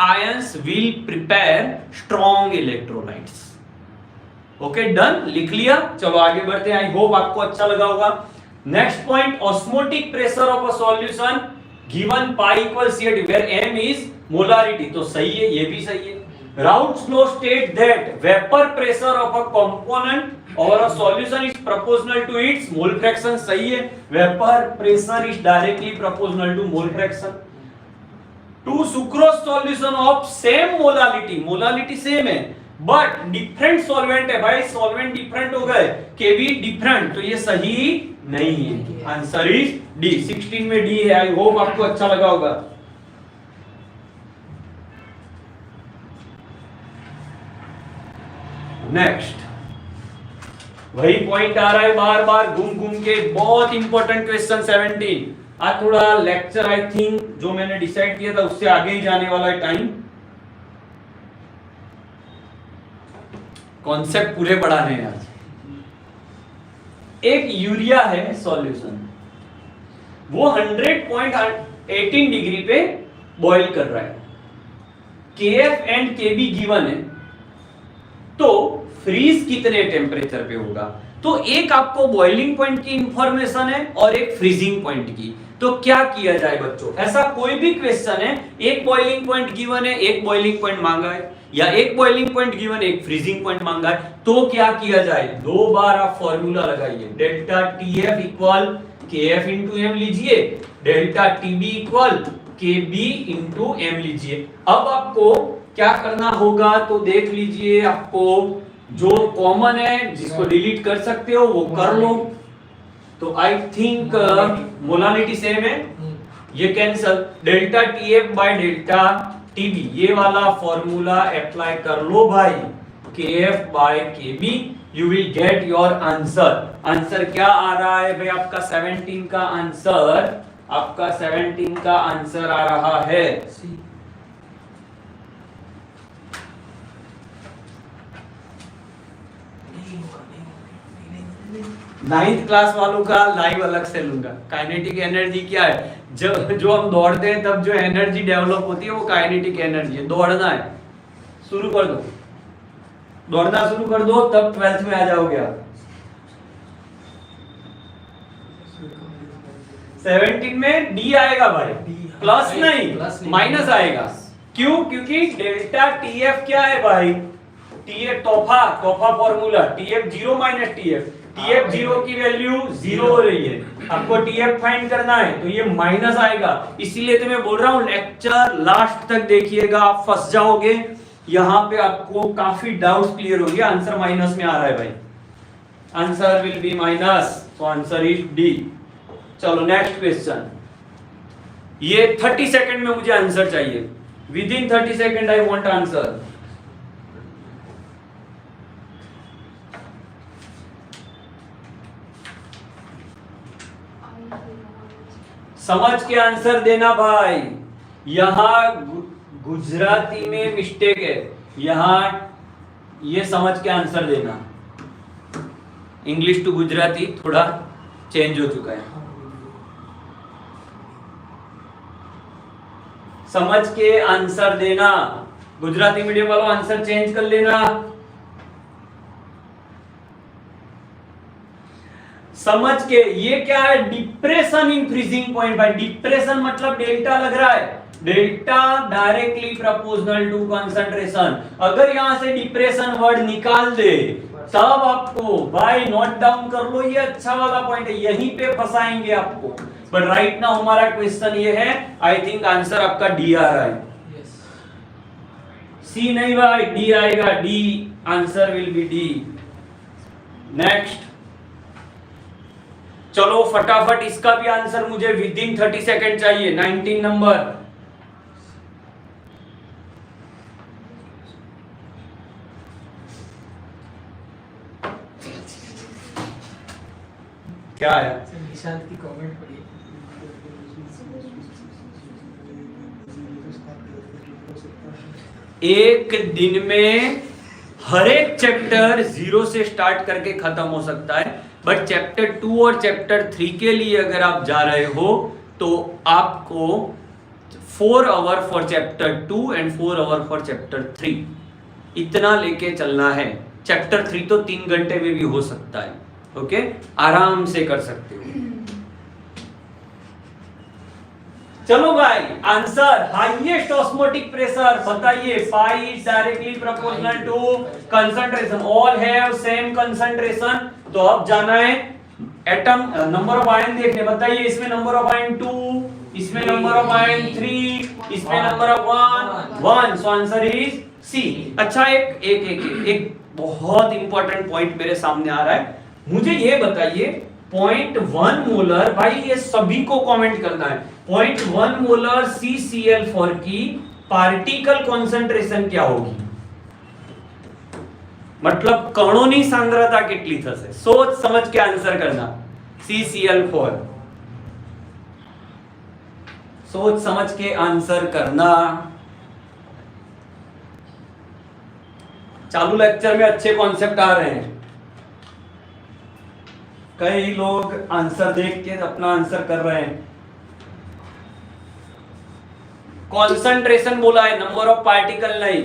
ions will prepare strong electrolytes. Okay done, लिख लिया। चलो आगे बढ़ते हैं। आई होप आपको अच्छा लगा होगा। Next point, osmotic pressure of a solution given pi equal CAD where m is molarity. तो सही है, ये भी सही है। Raoult's law state that vapor pressure of a component or a solution is proportional to its mole fraction। सही है, vapor pressure is directly proportional to mole fraction। Two sucrose solution of same molality, molality same है but different solvent है। भाई solvent different हो गए, केवी different, तो ये सही नहीं है। आंसर इज डी, 16 में डी है। आई होप आपको अच्छा लगा होगा। नेक्स्ट वही पॉइंट आ रहा है बार बार घूम घूम के, बहुत इंपॉर्टेंट क्वेश्चन 17। आज थोड़ा लेक्चर आई थिंक जो मैंने डिसाइड किया था उससे आगे ही जाने वाला है टाइम। कॉन्सेप्ट पूरे पढ़ाने हैं आज। एक यूरिया है सॉल्यूशन, वो 100.18 डिग्री पे बॉईल कर रहा है। KF एंड KB गिवन है, तो फ्रीज कितने टेम्परेचर पे होगा? तो एक आपको बॉइलिंग पॉइंट की इंफॉर्मेशन है और एक फ्रीजिंग पॉइंट की। तो क्या किया जाए बच्चों, ऐसा कोई भी क्वेश्चन है, एक बॉइलिंग पॉइंट गिवन है, एक बॉइलिंग पॉइंट मांगा है, या एक बॉइलिंग पॉइंट गिवन है, एक फ्रीजिंग पॉइंट मांगा है, तो क्या किया जाए? दो बार आप फॉर्मूला लगाइए। Delta TF equal KF into M लीजिए, delta TB equal KB into M लीजिए। अब आपको क्या करना होगा तो देख लीजिए, आपको जो कॉमन है जिसको डिलीट कर सकते हो वो कर लो। तो आई थिंक मोलालिटी सेम है, ये cancel. Delta TF by delta TB, ये वाला फॉर्मूला अप्लाई कर लो भाई। KF by KB, you will get your answer. Answer क्या आ रहा है भाई? आपका 17 का आंसर, आपका 17 का आंसर आ रहा है नाइन्थ क्लास वालों का लाइव अलग से लूंगा। काइनेटिक एनर्जी क्या है? जो हम दौड़ते हैं तब जो एनर्जी डेवलप होती है वो काइनेटिक एनर्जी है। दौड़ना है, शुरू कर दो, दौड़ना शुरू कर दो, तब 12th में आ जाओगे आप। 17 में डी आएगा भाई, प्लस नहीं माइनस आएगा। क्यों? क्योंकि डेल्टा TF क्या है भाई? TF तोहफा फॉर्मूला, TF 0 माइनस TF 0 की वैल्यू 0 हो रही है, आपको TF फाइंड करना है तो ये माइनस आएगा। इसीलिए तो मैं बोल रहा हूं लेक्चर लास्ट तक देखिएगा, आप फंस जाओगे। यहां पे आपको काफी डाउट्स क्लियर होंगे। आंसर माइनस में आ रहा है भाई, आंसर विल बी माइनस, तो आंसर इज डी। चलो नेक्स्ट क्वेश्चन। ये 30 सेकंड में मुझे आंसर चाहिए, with in 30 second I want answer. समझ के आंसर देना भाई। यहां गुजराती में मिस्टेक है, यहां ये समझ के आंसर देना। इंग्लिश टू गुजराती थोड़ा चेंज हो चुका है। समझ के आंसर देना। गुजराती मीडियम वालों आंसर चेंज कर लेना। समझ के, ये क्या है? Depression in freezing point. भाई डिप्रेशन मतलब डेल्टा लग रहा है, delta directly proportional to concentration. अगर यहां से डिप्रेशन वर्ड निकाल दे तब आपको भाई नोट डाउन कर लो, ये अच्छा वाला पॉइंट है, यहीं पे फंसाएंगे आपको। बट राइट नाउ हमारा क्वेश्चन ये है, आई थिंक आंसर आपका डी आ रहा है। सी नहीं भाई, डी आएगा, D answer will B D. Next, चलो फटाफट इसका भी आंसर मुझे विद इन 30 सेकंड चाहिए। 19 नंबर क्या आया? निशांत की कमेंट पढ़िए। एक दिन में हर एक चैप्टर 0 से स्टार्ट करके खत्म हो सकता है, बट चैप्टर 2 और चैप्टर 3 के लिए अगर आप जा रहे हो तो आपको 4 hour for chapter 2 and 4 hour for chapter 3 इतना लेके चलना है। चैप्टर 3 तो 3 घंटे में भी हो सकता है, ओके, आराम से कर सकते हो। चलो भाई, आंसर हाईएस्ट ऑस्मोटिक प्रेशर बताइए। Pi is directly proportional to concentration, all have same concentration. तो अब जाना है एटम नंबर ऑफ आयन देखने। बताइए इसमें नंबर ऑफ आयन 2, इसमें नंबर ऑफ आयन 3, इसमें number of 1। So answer is C. अच्छा, एक बहुत इंपॉर्टेंट पॉइंट मेरे सामने आ रहा है, मुझे ये बताइए 0.1 मोलर, भाई ये सभी को कमेंट करना है, 0.1 मोलर CCl4 की पार्टिकल कॉन्सेंट्रेशन क्या होगी? मतलब कणों सांद्रता कितनी थશે? सोच समझ के आंसर करना। CCl4 सोच समझ के आंसर करना। चालू लेक्चर में अच्छे कॉन्सेप्ट आ रहे हैं, कई लोग आंसर देख के अपना आंसर कर रहे हैं। कॉन्सेंट्रेशन बोला है, नंबर ऑफ पार्टिकल नहीं।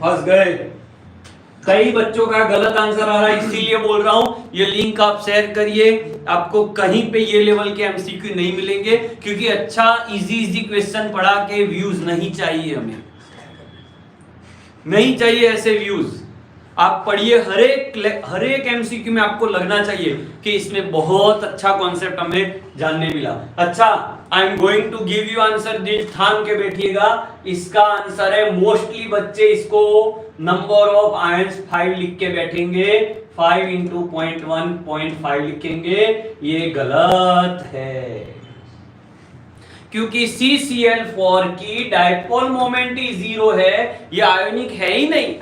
फंस गए। कई बच्चों का गलत आंसर आ रहा है, इसीलिए बोल रहा हूं ये लिंक आप शेयर करिए। आपको कहीं पे ये लेवल के एमसीक्यू नहीं मिलेंगे, क्योंकि अच्छा इजी क्वेश्चन पढ़ा के व्यूज नहीं चाहिए, हमें नहीं चाहिए ऐसे व्यूज। आप पढ़िए, हर एक एमसीक्यू में आपको लगना चाहिए कि इसमें बहुत अच्छा कॉन्सेप्ट हमें जानने मिला। अच्छा, I am going to give you answer, दिल थाम के बैठिएगा। इसका आंसर है, मोस्टली बच्चे इसको नंबर ऑफ आयंस 5 लिख के बैठेंगे, 5 इंटू 0.1 0.5 लिखेंगे। ये गलत है, क्योंकि CCl4 की डायपोल मोमेंट ही 0 है, ये आयोनिक है ही नहीं,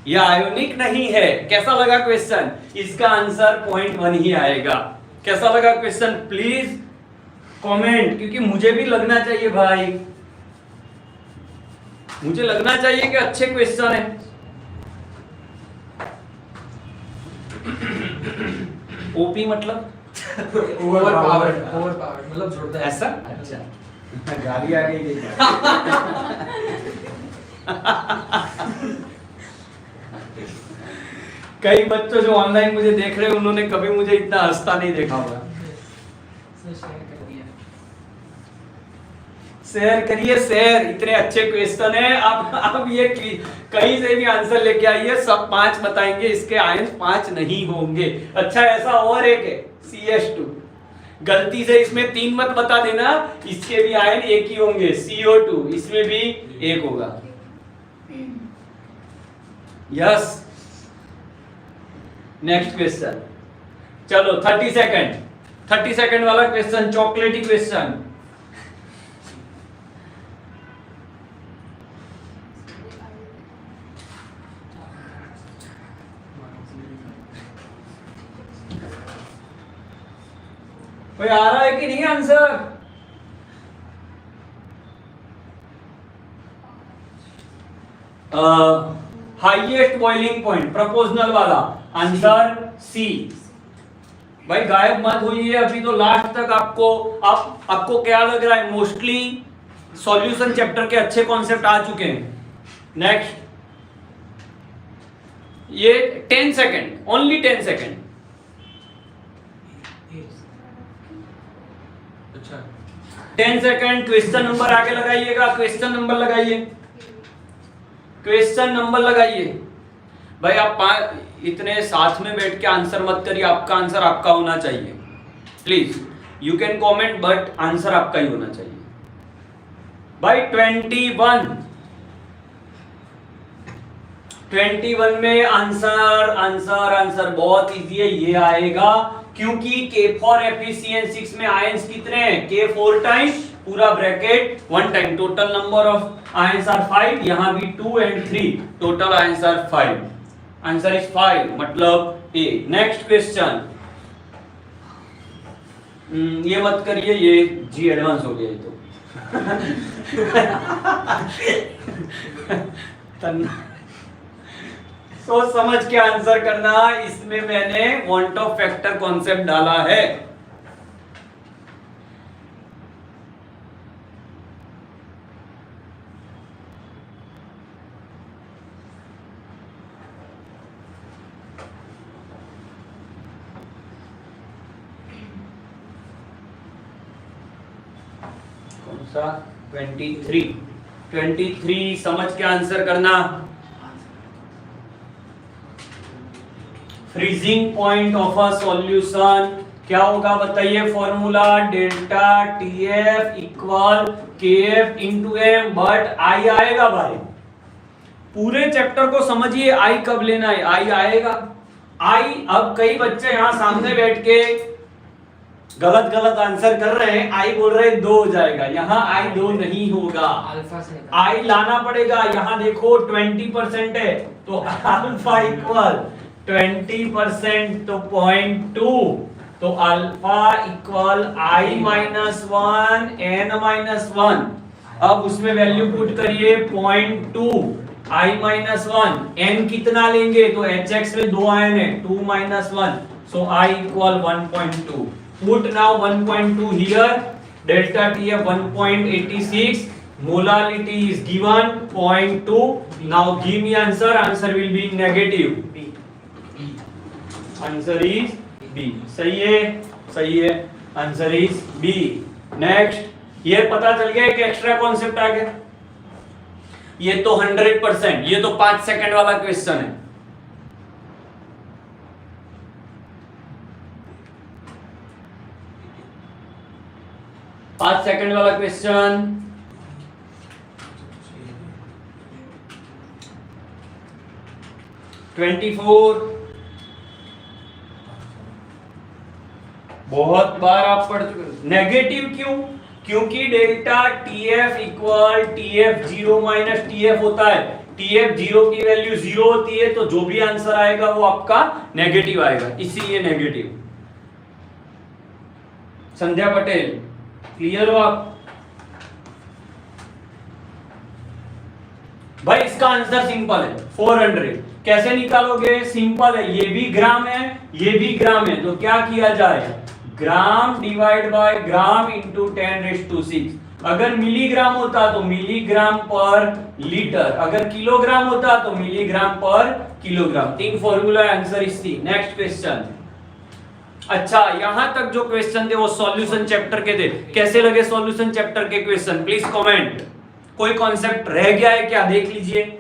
ये आयोनिक नहीं है। कैसा लगा क्वेश्चन? इसका आंसर 0.1 ही आएगा। कैसा लगा क्वेश्चन? प्लीज कमेंट, क्योंकि मुझे भी लगना चाहिए भाई, मुझे लगना चाहिए कि अच्छे क्वेश्चन है। ओपी मतलब ओवर पावर्ड मतलब जोरदार ऐसा। अच्छा, गाली आ गई। कई बच्चों जो ऑनलाइन मुझे देख रहे हैं, उन्होंने कभी मुझे इतना हंसता नहीं देखा होगा। शेयर करिए, शेयर, इतने अच्छे क्वेश्चन है। आप ये कहीं से भी आंसर लेके आइए, सब 5 बताएंगे, इसके आयंस 5 नहीं होंगे। अच्छा, ऐसा और एक है CH2, गलती से इसमें 3 मत बता देना, इसके भी आयन एक ही होंगे। CO2, इसमें भी एक होगा। Yes, next question. चलो 30 सेकंड वाला क्वेश्चन, चॉकलेटी क्वेश्चन। कोई आ रहा है कि नहीं answer? Highest boiling point proportional वाला, आंसर सी। भाई गायब मत होइए, अभी तो लास्ट तक आपको क्या लग रहा है? मोस्टली सॉल्यूशन चैप्टर के अच्छे कॉन्सेप्ट आ चुके हैं। नेक्स्ट, ये 10 सेकेंड, ओनली 10 सेकेंड। अच्छा 10 सेकेंड, क्वेश्चन नंबर आगे लगाइएगा, क्वेश्चन नंबर लगाइए, क्वेश्चन नंबर लगाइए। भाई आप इतने साथ में बैठ के आंसर मत करिए, आपका आंसर आपका होना चाहिए। Please you can comment but answer आपका ही होना चाहिए। भाई 21 में आंसर बहुत इजी है, ये आएगा क्योंकि K फॉर एफिशिएंसी 6 में आयंस कितने हैं? K 4 टाइम्स, पूरा bracket 1 time, total number of ions are 5, यहां भी 2 and 3, total ions are 5, answer is 5, मतलब A। नेक्स्ट क्वेश्चन, ये मत करिए, ये जी एडवांस हो गया ये तो सोच समझ के आंसर करना, इसमें मैंने वांट ऑफ फैक्टर कॉन्सेप्ट डाला है। कौन सा? 23 समझ के आंसर करना। Freezing point of a solution क्या होगा बताइए? Formula delta TF equal KF into M, but I आएगा भाई। पूरे चैप्टर को समझिए, आई कब लेना है, आई आएगा। आई, अब कई बच्चे यहां सामने बैठ के गलत आंसर कर रहे हैं, आई बोल रहे हैं 2 हो जाएगा, यहाँ आई 2 नहीं होगा, अल्फा से आई लाना पड़ेगा। यहाँ देखो 20% है तो अल्फा इक्वल 20% तो 0.2, तो अल्फा इक्वल आई माइनस 1 एन माइनस 1। अब उसमें वैल्यू पुट करिए 0.2 आई माइनस 1, एन कितना लेंगे? तो एच एक्स में 2 आयन है, 2 minus 1, so I equal 1.2। Put now 1.2 here, delta TF 1.86, molality is given 0.2. Now give me answer. Answer will be negative. B. Answer is B. सही है। Answer is B. Next, ये पता चल गया, एक extra concept आ गया। ये तो 100%, ये तो 5 सेकंड वाला क्वेश्चन है। पांच सेकंड वाला क्वेश्चन, बहुत बार आप पढ़ चुके। नेगेटिव क्यों? क्योंकि delta TF equal TF 0 minus TF होता है। टीएफ 0 की वैल्यू 0 होती है, तो जो भी आंसर आएगा वो आपका नेगेटिव आएगा, इसीलिए नेगेटिव। संध्या पटेल, क्लियर हो आप? भाई इसका आंसर सिंपल है, 400। कैसे निकालोगे? सिंपल है, ये भी ग्राम है, ये भी ग्राम है, तो क्या किया जाए? Gram divide by gram into 10⁶। अगर मिलीग्राम होता तो मिलीग्राम पर लीटर, अगर किलोग्राम होता तो मिलीग्राम पर kilogram. 3 formula, answer is C. Next question. अच्छा, यहां तक जो क्वेश्चन थे वो सॉल्यूशन चैप्टर के थे। कैसे लगे सॉल्यूशन चैप्टर के क्वेश्चन? Please comment. कोई कॉन्सेप्ट रह गया है क्या? देख लीजिए।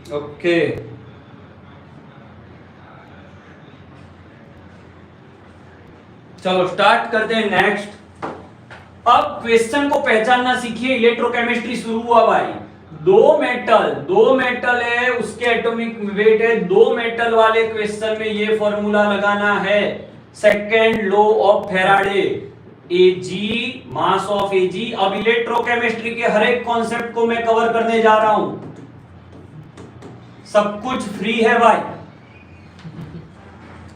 ओके चलो स्टार्ट करते हैं नेक्स्ट। अब क्वेश्चन को पहचानना सीखिए। इलेक्ट्रोकेमिस्ट्री शुरू हुआ भाई। दो मेटल है, उसके एटॉमिक वेट है। दो मेटल वाले क्वेश्चन में ये फॉर्मूला लगाना है। Second law of Faraday, Ag mass of Ag। अब इलेक्ट्रोकेमिस्ट्री के हर एक कॉन्सेप्ट को मैं कवर करने जा रहा हूं। सब कुछ फ्री है भाई,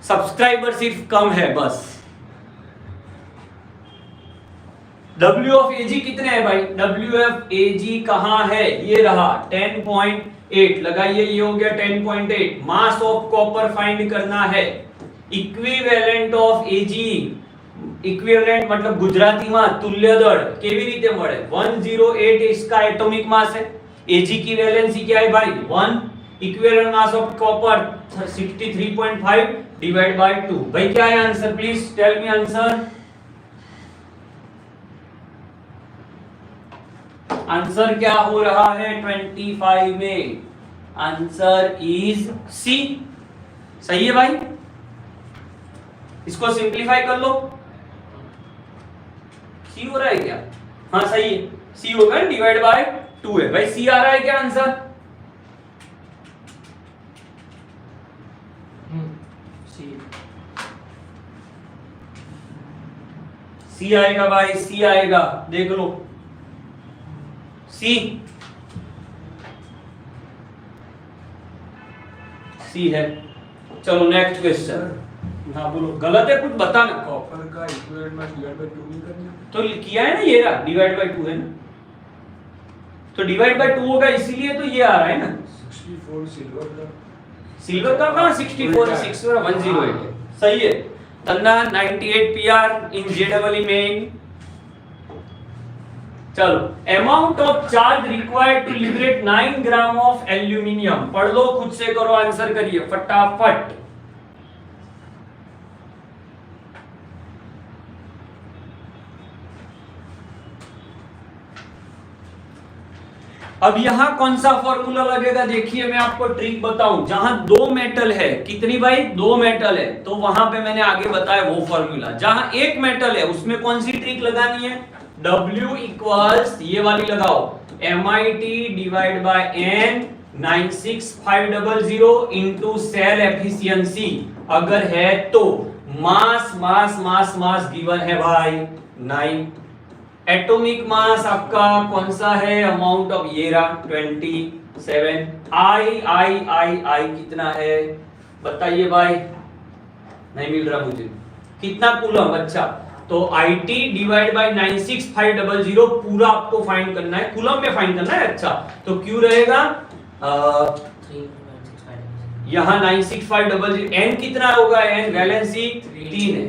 सब्सक्राइबर सिर्फ कम है बस। W ऑफ Ag कितने है भाई? W ऑफ Ag कहां है? ये रहा 10.8। लगाइए, ये हो गया 10.8। मास ऑफ कॉपर फाइंड करना है। इक्विवेलेंट ऑफ Ag, इक्विवेलेंट मतलब गुजराती में तुल्य दળ केवी रीते મળે? 108 इसका एटॉमिक मास है। Ag की वैलेंसी क्या है भाई? 1। Equivalent mass of copper 63.5 divide by 2। भाई क्या है answer? Please tell me answer. Answer क्या हो रहा है 25 में? Answer is C. सही है भाई? इसको सिंप्लीफाई कर लो। सी हो रहा है क्या? हाँ सही है, सी होगा डिवाइड बाय 2 है भाई। सी आ रहा है क्या आंसर? सी आएगा भाई, सी आएगा, देख लो सी। सी है। चलो नेक्स्ट क्वेश्चन। हाँ बोलो, गलत है कुछ बताना। कॉपर का इक्विवेलेंट मास डिवाइड बाय 2 नहीं करना? तो किया है ना, ये रहा डिवाइड बाय 2 है ना, तो डिवाइड बाय 2 होगा, इसीलिए तो ये आ रहा है ना। 64 सिल्वर का, सिल्वर का कहां 64 है? 108 है। सही है। तन्ना 98 पीआर इन जेडबलई मेन। चलो, amount of charge required to liberate 9 gram of aluminium. पढ़ लो, खुद से करो, आंसर करिए फटाफट। अब यहां कौन सा फॉर्मूला लगेगा? देखिए मैं आपको ट्रिक बताऊं। जहां दो मेटल है, कितनी भाई? दो मेटल है, तो वहां पे मैंने आगे बताया वो फॉर्मूला। जहां एक मेटल है उसमें कौन सी ट्रिक लगानी है? W इक्वल्स ये वाली लगाओ, MIT divide by N 96500 into cell efficiency अगर है तो। मास मास मास मास गिवन है भाई 9। एटॉमिक मास आपका कौन सा है? अमाउंट ऑफ ये रहा 27। आई कितना है बताइए भाई? नहीं मिल रहा मुझे। कितना कूलम? अच्छा, तो IT डिवाइड बाय 96500 पूरा आपको फाइंड करना है, कूलम में फाइंड करना है। अच्छा, तो Q रहेगा यहाँ 96500। N कितना होगा? N वैलेंसी 3 है,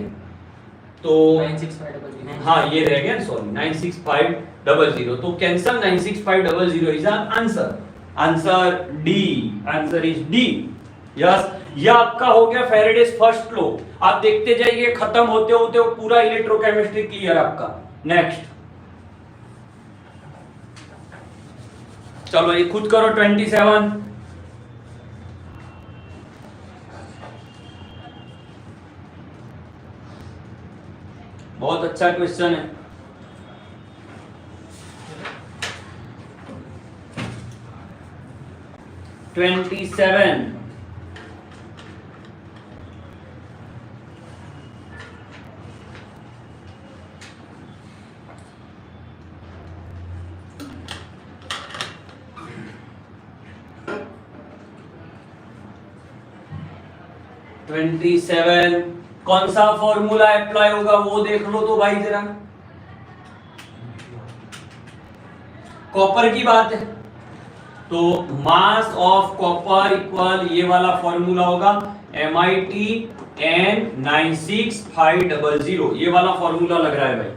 तो 96500। हाँ ये रह गया, सॉरी 96500, तो cancel 96500 is answer. Answer D, answer is D. Yes, ये आपका हो गया फैराडेज फर्स्ट लॉ। आप देखते जाइए, खत्म होते होते पूरा इलेक्ट्रोकेमिस्ट्री क्लियर आपका। नेक्स्ट चलो ये खुद करो 27। बहुत अच्छा क्वेश्चन है। ट्वेंटी 27 कौन सा फॉर्मूला अप्लाई होगा वो देख लो तो भाई जरा। कॉपर की बात है तो मास ऑफ कॉपर इक्वल ये वाला फॉर्मूला होगा MIT N 96500। ये वाला फॉर्मूला लग रहा है भाई।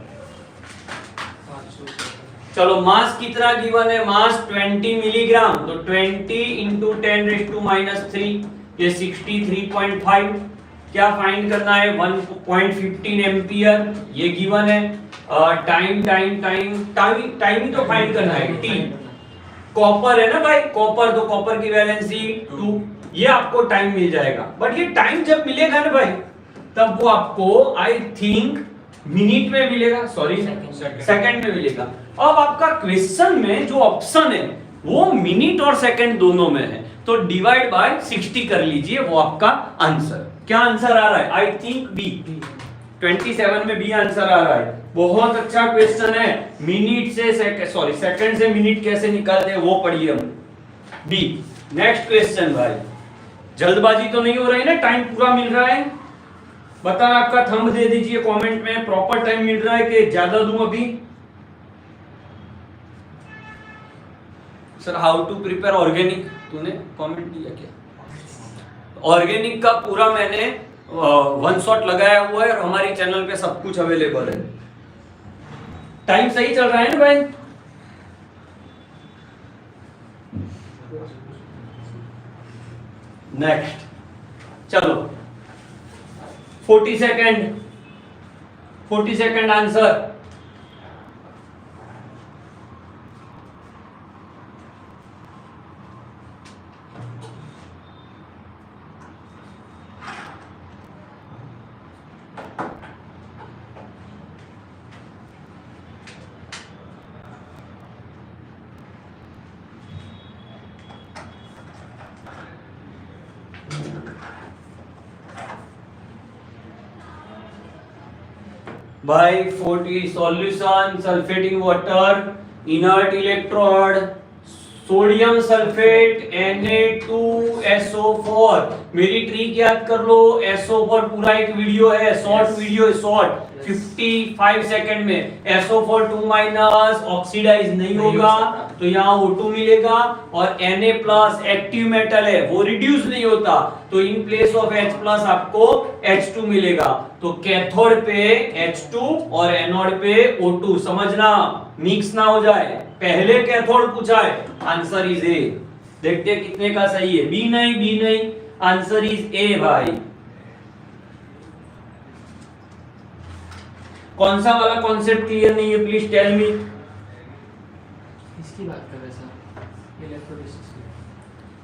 चलो मास कितना गिवन है? मास 20 मिलीग्राम, तो 20 इंटू 10⁻³ ये 63.5। क्या फाइंड करना है? 1.15 एम्पियर ये गिवन है। Time time time time time ही तो फाइंड करना है, टी। कॉपर है ना भाई, कॉपर, तो कॉपर की वैलेंसी 2, ये आपको टाइम मिल जाएगा। बट ये टाइम जब मिलेगा ना भाई, तब वो आपको आई थिंक मिनट में मिलेगा, सॉरी सेकंड में मिलेगा। अब आपका क्वेश्चन में जो ऑप्शन है वो मिनट और सेकंड दोनों में है, तो डिवाइड बाय 60 कर लीजिए, वो आपका आंसर। क्या आंसर आ रहा है? आई थिंक बी, 27 में बी आंसर आ रहा है। बहुत अच्छा क्वेश्चन है। मिनट से सेकंड से मिनट कैसे निकालते हैं वो पढ़िए हम। बी। नेक्स्ट क्वेश्चन भाई, जल्दबाजी तो नहीं हो रही ना, टाइम पूरा मिल रहा है? बता, आपका थंब दे दीजिए कमेंट में, प्रॉपर टाइम मिल रहा है कि ज्यादा दूं अभी? Sir how to prepare organic, तूने कमेंट दिया क्या? ऑर्गेनिक का पूरा मैंने वन शॉट लगाया हुआ है और हमारी चैनल पे सब कुछ अवेलेबल है। टाइम सही चल रहा है ना भाई? नेक्स्ट, चलो 40 सेकेंड, 40 सेकेंड आंसर। भाई 40 solution, sulphating water, inert electrode, sodium sulphate, Na2SO4। मेरी ट्रिक याद कर लो, SO4 पूरा एक वीडियो है, शॉर्ट वीडियो, शॉर्ट 55 सेकंड में। SO4 2 माइनस ऑक्सीडाइज नहीं होगा तो यहाँ O2 मिलेगा, और Na+ एक्टिव मेटल है, वो रिड्यूस नहीं होता, तो इन प्लेस ऑफ H+ आपको H2 मिलेगा। तो कैथोड पे H2 और एनोड पे O2, समझना मिक्स ना हो जाए। पहले कैथोड पूछा है, आंसर इज ए। देखते हैं कितने का सही है। बी नहीं, बी नहीं, आंसर इज ए भाई। कौन सा वाला कॉन्सेप्ट क्लियर नहीं है, प्लीज टेल मी। इसकी बात कर रहे सर, इलेक्ट्रोलिसिस की।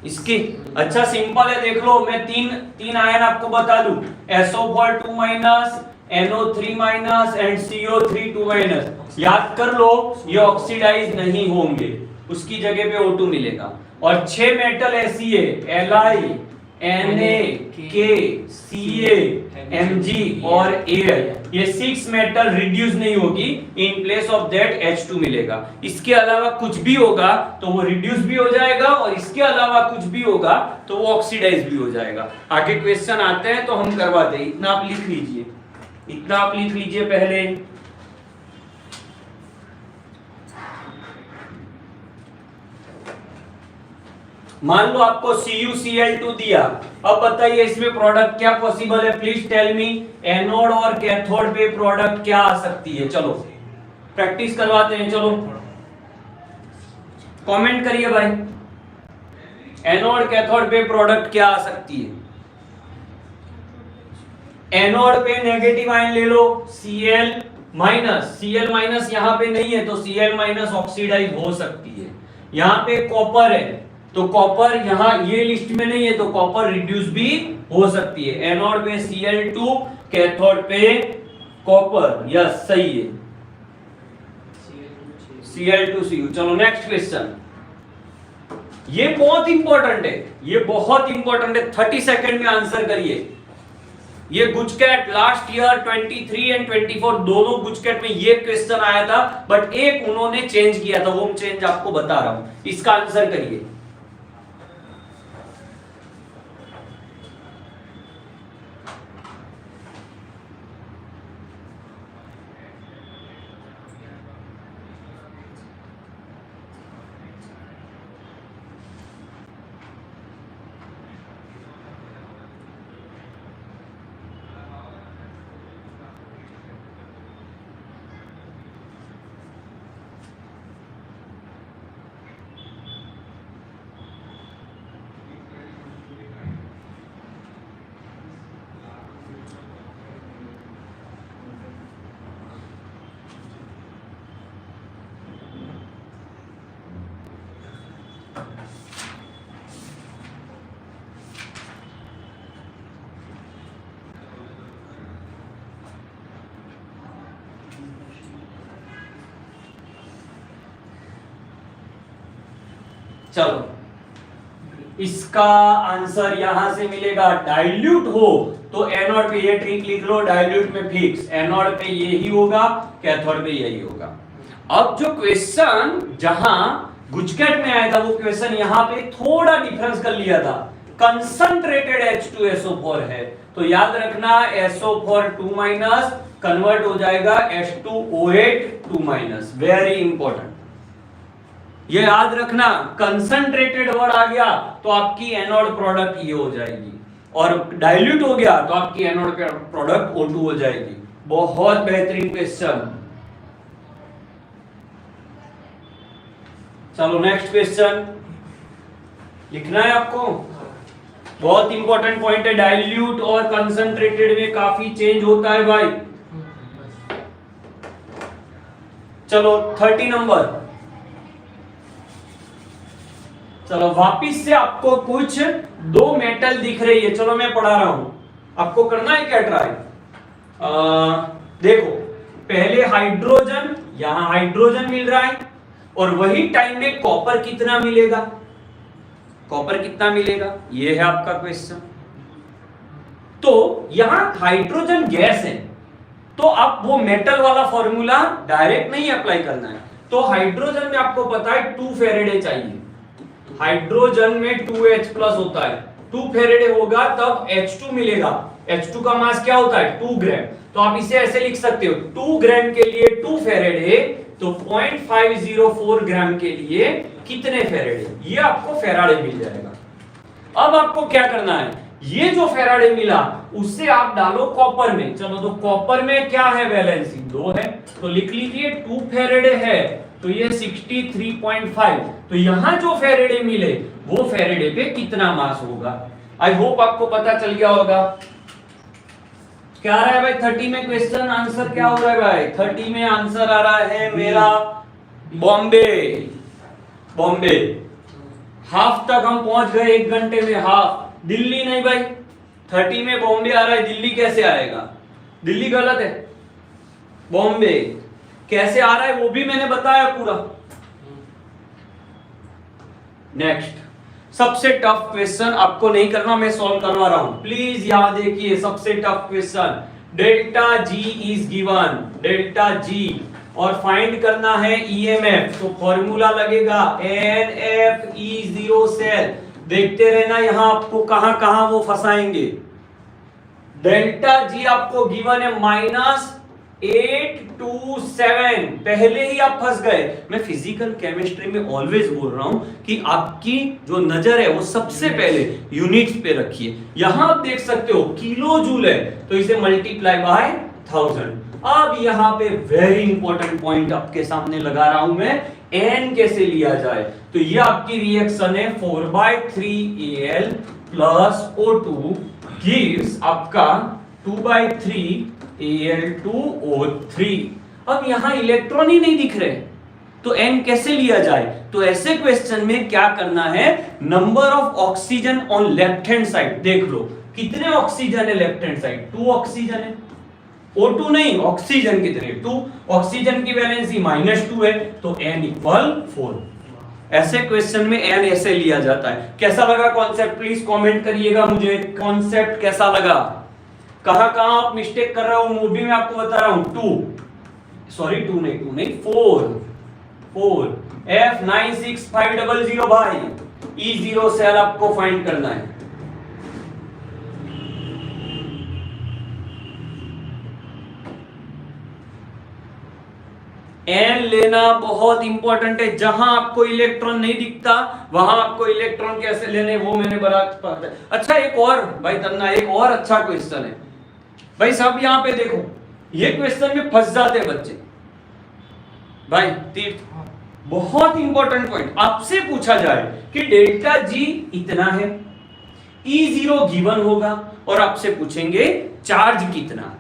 इसकी अच्छा सिंपल है, देख लो, मैं तीन आयन आपको बता दूं, SO4 2 minus, NO3 minus and CO3 2 minus. याद कर लो, ये ऑक्सीडाइज नहीं होंगे, उसकी जगह पे O2 मिलेगा। और 6 मेटल ऐसी है, Li, Na, K, Ca, Mg और Al, ये 6 मेटल रिड्यूस नहीं होगी, इन प्लेस ऑफ दैट H2 मिलेगा। इसके अलावा कुछ भी होगा तो वो रिड्यूस भी हो जाएगा, और इसके अलावा कुछ भी होगा तो वो ऑक्सीडाइज भी हो जाएगा। आगे क्वेश्चन आते हैं तो हम करवाते हैं। इतना आप लिख लीजिए, इतना आप लिख लीजिए पहले। मान लो आपको CuCl2 दिया, अब बताइए इसमें प्रोडक्ट क्या पॉसिबल है, प्लीज टेल मी। एनोड और कैथोड पे प्रोडक्ट क्या आ सकती है? चलो प्रैक्टिस करवाते हैं, चलो कमेंट करिए भाई, एनोड कैथोड पे प्रोडक्ट क्या आ सकती है? एनोड पे नेगेटिव आयन ले लो, Cl माइनस, Cl माइनस यहाँ पे नहीं है तो Cl माइनस ऑक्सीडाइज हो सकती है। यहाँ पे कॉपर है तो कॉपर यहाँ ये लिस्ट में नहीं है तो कॉपर रिड्यूस भी हो सकती है। एनोड पे Cl2, कैथोड पे कॉपर, यस सही है, Cl2Cu। चलो नेक्स्ट क्वेश्चन, ये बहुत इंपॉर्टेंट है, ये बहुत इंपॉर्टेंट है, 30 सेकंड में आंसर करिए। ये गुजकैट लास्ट ईयर 23 एंड 24 दोनों गुजकैट में ये क्वेश्चन आया था, बट एक उन्होंने चेंज किया था, वो चेंज आपको बता रहा हूं, इसका आंसर करिए। चलो इसका आंसर यहां से मिलेगा, डाइल्यूट हो तो एनोड पे ये ट्रिक लिख लो, डाइल्यूट में फिक्स, एनोड पे यही होगा, कैथोड पे यही होगा। अब जो क्वेश्चन जहां गुजकेट में आया था वो क्वेश्चन यहां पे थोड़ा डिफरेंस कर लिया था, कंसंट्रेटेड H2SO4 है, तो याद रखना SO4 2- कन्वर्ट हो जाएगा H2OH 2-, वेरी इंपॉर्टेंट, ये याद रखना। कंसंट्रेटेड वर्ड आ गया तो आपकी एनोड प्रोडक्ट ये हो जाएगी, और डाइल्यूट हो गया तो आपकी एनोड प्रोडक्ट O2 हो जाएगी। बहुत बेहतरीन क्वेश्चन। चलो नेक्स्ट क्वेश्चन लिखना है आपको, बहुत इंपॉर्टेंट पॉइंट है, डाइल्यूट और कंसंट्रेटेड में काफी चेंज होता है भाई। चलो 30 नंबर, चलो वापिस से आपको कुछ दो मेटल दिख रही है, चलो मैं पढ़ा रहा हूं, आपको करना है क्या ट्राई। देखो पहले हाइड्रोजन, यहां हाइड्रोजन मिल रहा है, और वही टाइम में कॉपर कितना मिलेगा, कॉपर कितना मिलेगा, ये है आपका क्वेश्चन। तो यहां हाइड्रोजन गैस है, तो आप वो मेटल वाला फॉर्मूला डायरेक्ट नहीं अप्लाई करना है, तो हाइड्रोजन में आपको पता है 2 फेरेडे चाहिए, हाइड्रोजन में 2H+ होता है, 2 फेरेडे होगा तब H2 मिलेगा, H2 का मास क्या होता है 2 ग्राम, तो आप इसे ऐसे लिख सकते हो 2 ग्राम के लिए 2 फेरेडे, तो 0.504 ग्राम के लिए कितने फेरेडे, ये आपको फेराडे मिल जाएगा। अब आपको क्या करना है, ये जो फेराडे मिला उससे आप डालो कॉपर में, चलो तो कॉपर में क्या है वैलेंसी 2 है, तो लिख लीजिए 2 फेरेडे है, तो ये 63.5, तो यहां जो फेरेडे मिले वो फेरेडे पे कितना मास होगा। आई होप आपको पता चल गया होगा। क्या आ रहा है भाई 30 में क्वेश्चन आंसर क्या हो रहा है भाई, 30 में आंसर आ रहा है मेरा बॉम्बे, बॉम्बे। हाफ तक हम पहुंच गए, 1 घंटे में हाफ। दिल्ली नहीं भाई, 30 में बॉम्बे आ रहा है, दिल्ली कैसे आएगा, दिल्ली गलत है, बॉम्बे कैसे आ रहा है वो भी मैंने बताया पूरा। नेक्स्ट सबसे टफ क्वेश्चन आपको नहीं करना, मैं सॉल्व करवा रहा हूं, प्लीज याद देखिए, सबसे tough question, delta G is given, delta G, और फाइंड करना है EMF, तो फॉर्मूला लगेगा NFE0 सेल। देखते रहना यहां आपको कहां कहां वो फंसाएंगे। डेल्टा G आपको गिवन है -827, पहले ही आप फंस गए। मैं फिजिकल केमिस्ट्री में ऑलवेज बोल रहा हूं कि आपकी जो नजर है वो सबसे पहले यूनिट्स पे रखिए। यहां आप देख सकते हो किलो जूल है, तो इसे मल्टीप्लाई बाय 1000। अब यहां पे वेरी इंपॉर्टेंट पॉइंट आपके सामने लगा रहा हूं मैं, N कैसे लिया जाए, तो ये आपकी रिएक्शन है 4/3 Al प्लस O2 गिव्स आपका 2/3 Al2O3। अब यहां इलेक्ट्रॉन ही नहीं दिख रहे, तो N कैसे लिया जाए, तो ऐसे क्वेश्चन में क्या करना है, number of oxygen on left hand side देख लो, कितने ऑक्सीजन है लेफ्ट हैंड साइड, 2 ऑक्सीजन है, O2 नहीं, ऑक्सीजन कितने 2, ऑक्सीजन की वैलेंसी -2 है, तो N = 4। ऐसे क्वेश्चन में N ऐसे लिया जाता है। कैसा लगा कॉन्सेप्ट, प्लीज कमेंट करिएगा मुझे, कॉन्सेप्ट कैसा लगा, कहां कहां आप मिस्टेक कर रहे हो, मूवी में आपको बता रहा हूं। 2 नहीं 4 F96500 भाई, E0 सेल आपको फाइंड करना है। N लेना बहुत इंपॉर्टेंट है, जहां आपको इलेक्ट्रॉन नहीं दिखता वहां आपको इलेक्ट्रॉन कैसे लेने वो मैंने बड़ा पता है। अच्छा एक और भाई तन्ना, एक और अच्छा क्वेश्चन है भाई, सब यहां पे देखो, ये क्वेश्चन में फंस जाते हैं बच्चे भाई। तीर्थ बहुत इंपॉर्टेंट पॉइंट, आपसे पूछा जाए कि डेल्टा G इतना है, E0 गिवन होगा, और आपसे पूछेंगे चार्ज कितना,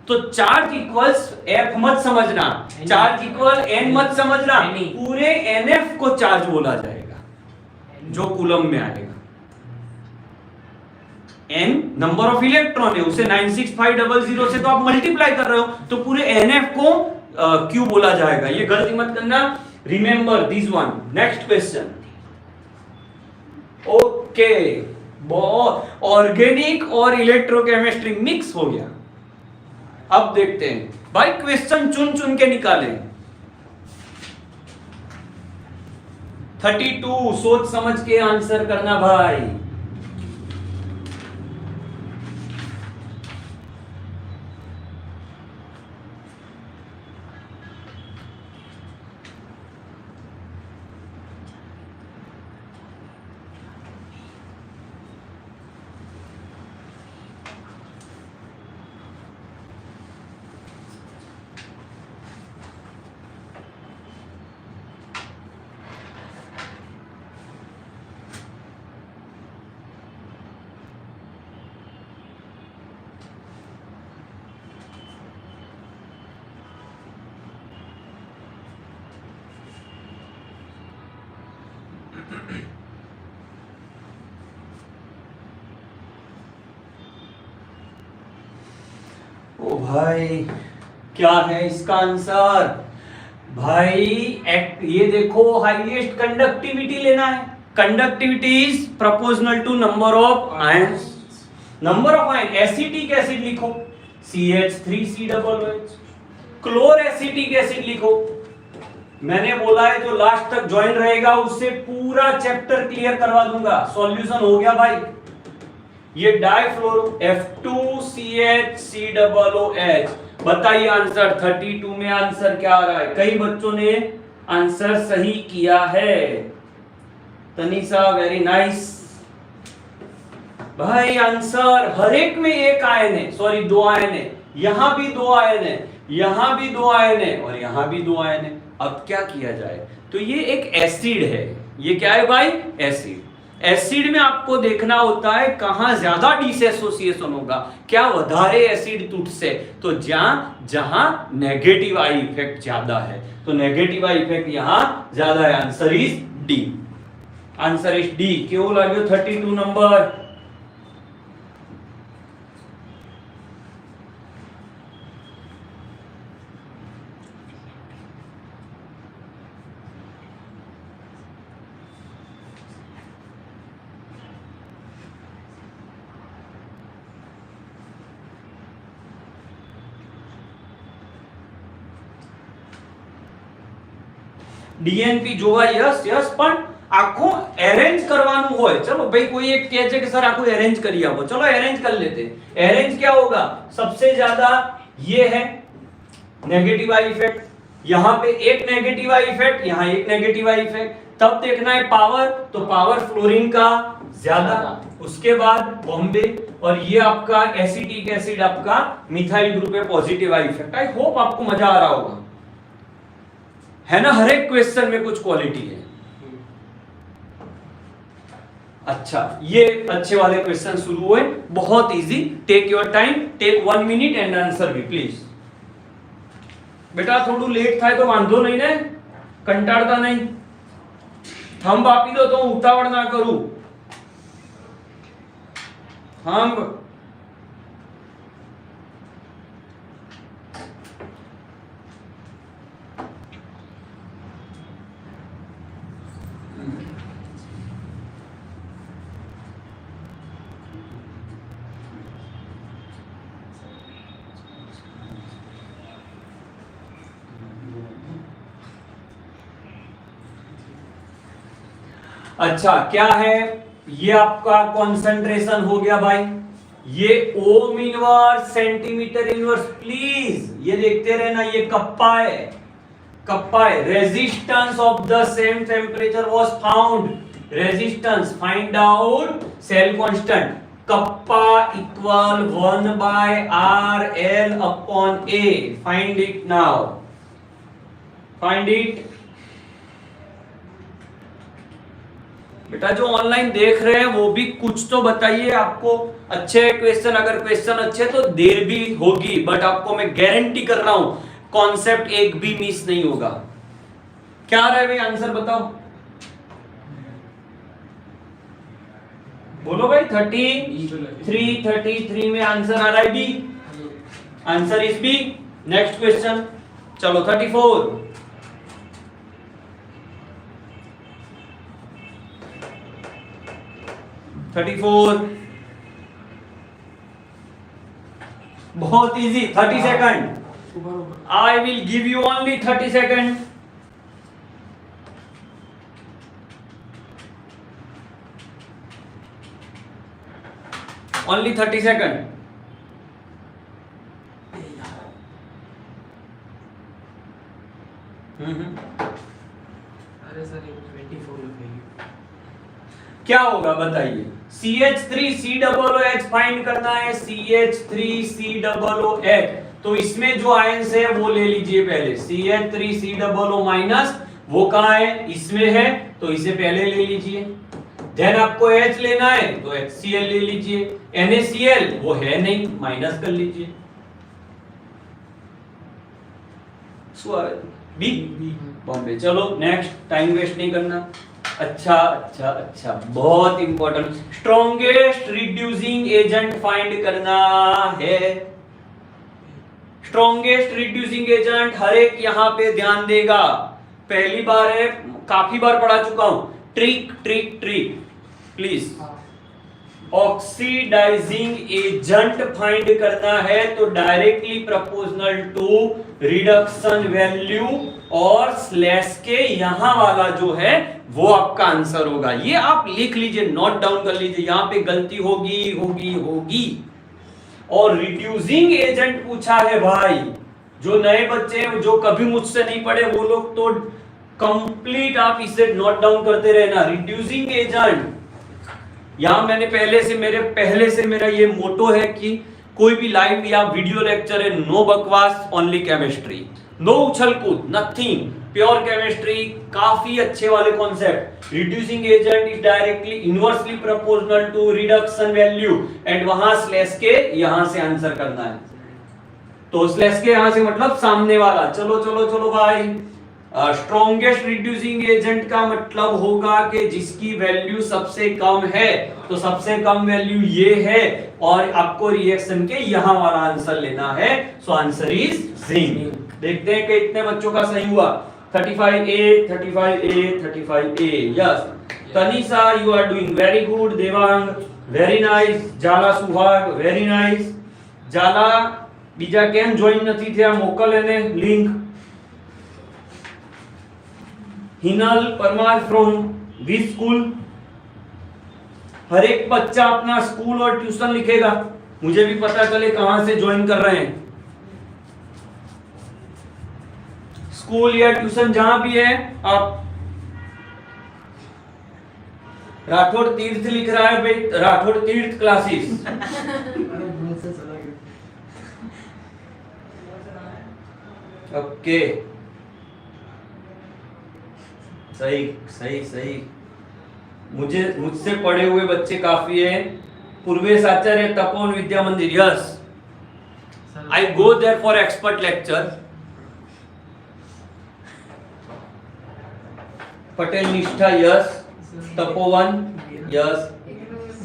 तो चार्ज इक्वल्स F मत समझना, चार्ज इक्वल N मत समझना, पूरे NF को चार्ज बोला जाएगा जो कूलम में आएगा। N नंबर ऑफ इलेक्ट्रॉन है, उसे 96500 से तो आप मल्टीप्लाई कर रहे हो, तो पूरे NF को Q बोला जाएगा। ये गलती मत करना, remember this one. Next question, okay, बहुत ऑर्गेनिक और इलेक्ट्रोकेमिस्ट्री मिक्स हो गया। अब देखते हैं भाई, क्वेश्चन चुन चुन के निकालें। 32 सोच समझ के आंसर करना भाई। ओ भाई, क्या है इसका आंसर? भाई ये देखो, हाईएस्ट कंडक्टिविटी लेना है। Conductivity is proportional to number of ions. Number of ion, acetic acid लिखो CH3COOH। क्लोर एसिटिक एसिड लिखो। मैंने बोला है जो लास्ट तक ज्वाइन रहेगा उससे पूरा चैप्टर क्लियर करवा दूंगा। सॉल्यूशन हो गया भाई। ये डाइफ्लोरो F2CH3COOH। बताइए आंसर 32 में आंसर क्या आ रहा है? कई बच्चों ने आंसर सही किया है। तनीषा वेरी नाइस भाई। आंसर हर एक में एक आयन है, सॉरी 2 आयन है। यहां भी 2 आयन है, यहां भी 2 आयन है और यहां भी 2 आयन है। अब क्या किया जाए? तो ये एक एसिड है। ये क्या है भाई? एसिड। एसिड में आपको देखना होता है कहां ज्यादा डिसएसोसिएशन होगा, क्या વધારે एसिड तूटसे, तो जहां नेगेटिव आई इफेक्ट ज्यादा है, तो नेगेटिव आई इफेक्ट यहां ज्यादा है। Answer is D. Answer is D. क्यों लाग्यो 32 नंबर? ડીએનપી જોવા યસ યસ, પણ આખો અરેન્જ કરવાનું હોય। ચલો ભાई, कोई एक કહે છે કે સર આખું અરેન્જ કરી આપો, चलो अरेंज कर लेते हैं। अरेंज क्या होगा? सबसे ज्यादा ये है नेगेटिव आई इफेक्ट, यहां पे एक नेगेटिव आई इफेक्ट, यहां एक नेगेटिव आई इफेक्ट। तब देखना है पावर, तो पावर फ्लोरीन का ज्यादा, उसके बाद बॉम्बे, और ये आपका एसिटिक एसिड आपका मिथाइल ग्रुप है positive I effect. I hope आपको मजा आ रहा होगा, है ना? हर एक क्वेश्चन में कुछ क्वालिटी है। अच्छा, ये अच्छे वाले क्वेश्चन शुरू हुए, बहुत easy. Take your time, take 1 minute and answer भी प्लीज। बेटा थोड़ू लेट થાય તો વાંધો નહીં ને, કંટાળતા નહીં। થંબ આપી દો તો હું ઉતાવળ ના કરું। થંબ अच्छा, क्या है ये? आपका कंसंट्रेशन हो गया भाई। ये ohm inverse, centimetre inverse, please ये देखते रहना। ये कप्पा है, कप्पा है। Resistance of the same temperature was found. Resistance find out cell constant. Kappa equal 1/RL/A। Find it now, find it. बेटा जो ऑनलाइन देख रहे हैं वो भी कुछ तो बताइए। आपको अच्छे क्वेश्चन, अगर क्वेश्चन अच्छे तो देर भी होगी, बट आपको मैं गारंटी कर रहा हूं कॉन्सेप्ट एक भी मिस नहीं होगा। क्या आ रहा है भाई? आंसर बताओ, बोलो भाई। 33 में आंसर आ रहा है B. Answer is B. Next question, चलो 34। 34, बहुत easy, 30 second. I will give you only 30 seconds. Only 30 seconds. अरे सर 24 लिखेगी। क्या होगा बताइए? CH3COOH फाइंड करना है, CH3COOH। तो इसमें जो आयंस है वो ले लीजिए पहले, CH3COO माइनस, वो कहाँ है? इसमें है, तो इसे पहले ले लीजिए। देन आपको H लेना है तो HCl ले लीजिए, NaCl वो है नहीं, माइनस कर लीजिए। बी बॉम्बे। चलो नेक्स्ट, टाइम वेस्ट नहीं करना। अच्छा, बहुत important, strongest reducing agent find करना है। स्ट्रॉन्गेस्ट रिड्यूसिंग एजेंट हर एक यहाँ पे ध्यान देगा, पहली बार है, काफी बार पढ़ा चुका हूं। Trick please. Oxidising agent find करना है तो directly proportional to reduction value और स्लैश के यहां वाला जो है वो आपका आंसर होगा। ये आप लिख लीजिए, नोट डाउन कर लीजिए, यहां पे गलती होगी। और रिड्यूसिंग एजेंट पूछा है भाई, जो नए बच्चे हैं जो कभी मुझसे नहीं पढ़े वो लोग तो कंप्लीट आप इसे नोट डाउन करते रहना। रिड्यूसिंग एजेंट, यहां मैंने पहले से मेरा ये मोटो है कि कोई भी लाइव या वीडियो लेक्चर है, नो बकवास, ओनली केमिस्ट्री, नो उछल कूद, नथिंग, प्योर केमिस्ट्री, काफी अच्छे वाले concept. Reducing agent is directly inversely proportional to reduction value and वहां स्लैश के यहां से आंसर करना है। तो स्लैश के यहां से मतलब सामने वाला। चलो भाई, स्ट्रॉन्गेस्ट रिड्यूसिंग एजेंट का मतलब होगा कि जिसकी वैल्यू सबसे कम है, तो सबसे कम वैल्यू ये है और आपको रिएक्शन के यहां वाला आंसर लेना है। So answer is zinc. देखते हैं कि इतने बच्चों का सही हुआ। 35A। Yes, Tanisha you are doing very good. Devang very nice. जाला सुहाग वेरी नाइस। जाला બીજા કેમ જોઈન નથી થયા? મોકલ એને link. Hinal Parmar from which school? हर एक बच्चा अपना स्कूल और ट्यूशन लिखेगा, मुझे भी पता चले कहां से ज्वाइन कर रहे हैं। स्कूल या ट्यूशन जहां भी है आप। राठौड़ तीर्थ लिख रहा है भाई, राठौड़ तीर्थ क्लासेस। ओके, सही। मुझसे पढ़े हुए बच्चे काफी हैं। पूर्वेश आचार्य, Tapovan Vidya Mandir. Yes, I go there for expert lecture. Patel Nishtha, yes. Tapovan, yes.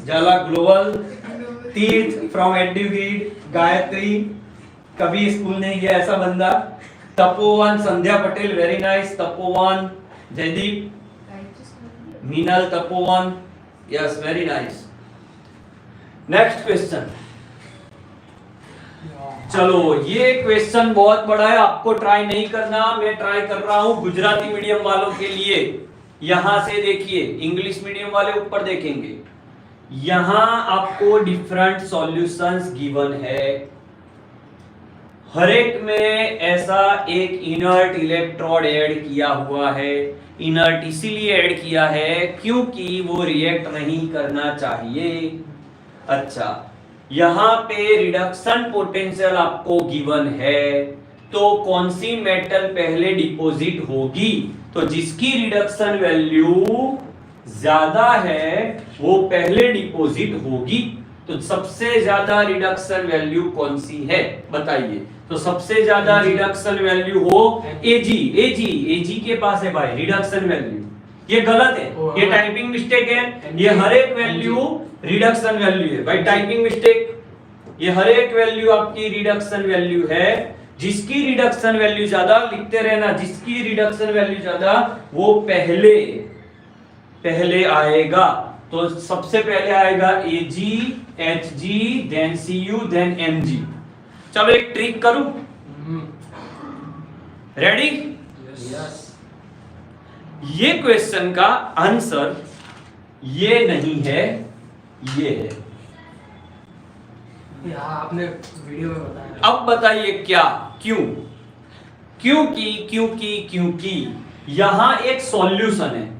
Jala global. Tirth from एडुवीड। गायत्री कभी स्कूल नहीं गया ऐसा बंदा। Tapovan, Sandhya Patel very nice. Tapovan, Jaydeep, Meenal, Tapovan, yes very nice. Next question. चलो, ये क्वेश्चन बहुत बड़ा है, आपको ट्राई नहीं करना, मैं ट्राई कर रहा हूं गुजराती मीडियम वालों के लिए। यहां से देखिए, इंग्लिश मीडियम वाले ऊपर देखेंगे, यहां आपको डिफरेंट सॉल्यूशंस गिवन है। हर एक में ऐसा एक इनर्ट इलेक्ट्रोड ऐड किया हुआ है। इनर्ट इसीलिए ऐड किया है क्योंकि वो रिएक्ट नहीं करना चाहिए। अच्छा, यहां पे रिडक्शन पोटेंशियल आपको गिवन है, तो कौन सी मेटल पहले डिपॉजिट होगी? तो जिसकी रिडक्शन वैल्यू ज्यादा है वो पहले डिपॉजिट होगी। तो सबसे ज्यादा रिडक्शन वैल्यू कौन सी है बताइए? तो सबसे ज्यादा रिडक्शन वैल्यू हो एजी के पास है भाई रिडक्शन वैल्यू। ये गलत है, ये टाइपिंग मिस्टेक है। ये हर एक वैल्यू रिडक्शन वैल्यू है भाई, टाइपिंग मिस्टेक। ये हर एक वैल्यू आपकी रिडक्शन वैल्यू है। जिसकी रिडक्शन वैल्यू ज्यादा, लिखते रहना, जिसकी रिडक्शन वैल्यू ज्यादा वो पहले आएगा। तो सबसे पहले आएगा AG, HG, then CU, then MG। चलो एक ट्रिक करूं, रेडी? यस। ये क्वेश्चन का आंसर ये नहीं है, ये है। हाँ, आपने वीडियो में बताया। अब बताइए क्या, क्यों? क्योंकि यहां एक सॉल्यूशन है।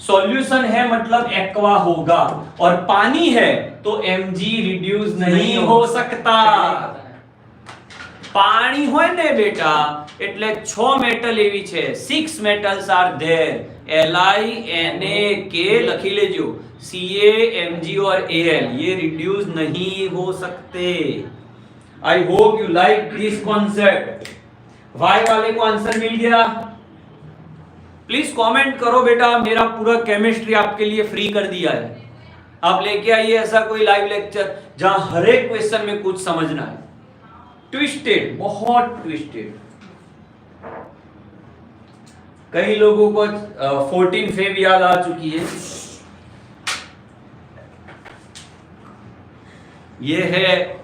सॉल्यूशन है मतलब एक्वा होगा, और पानी है तो Mg रिड्यूस नहीं हो सकता। પાણી હોય ને બેટા એટલે 6 મેટલ એવી છે, 6 metals are there, Li Na K લખી લેજો, Ca Mg और Al ये रिड्यूस नहीं हो सकते। I hope you like this concept. Y वाले को आंसर मिल गया? प्लीज कमेंट करो बेटा, मेरा पूरा केमिस्ट्री आपके लिए फ्री कर दिया है। आप लेके आइए ऐसा कोई लाइव लेक्चर जहां हर एक क्वेश्चन में कुछ समझना है। ट्विस्टेड, बहुत ट्विस्टेड। कई लोगों को 14 फेब याद आ चुकी है। ये है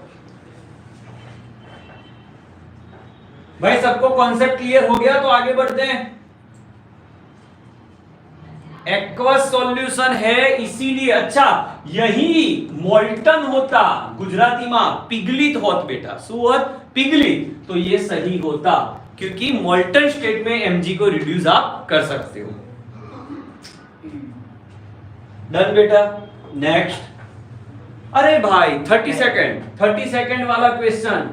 भाई, सबको कॉन्सेप्ट क्लियर हो गया तो आगे बढ़ते हैं। एक्वस सॉल्यूशन है इसीलिए, अच्छा यही मोल्टन होता, गुजराती में पिघलित होत बेटा, सुअत पिघलित, तो ये सही होता क्योंकि मोल्टन स्टेट में Mg को रिड्यूस आप कर सकते हो। डन बेटा, नेक्स्ट। अरे भाई 30 सेकंड वाला क्वेश्चन।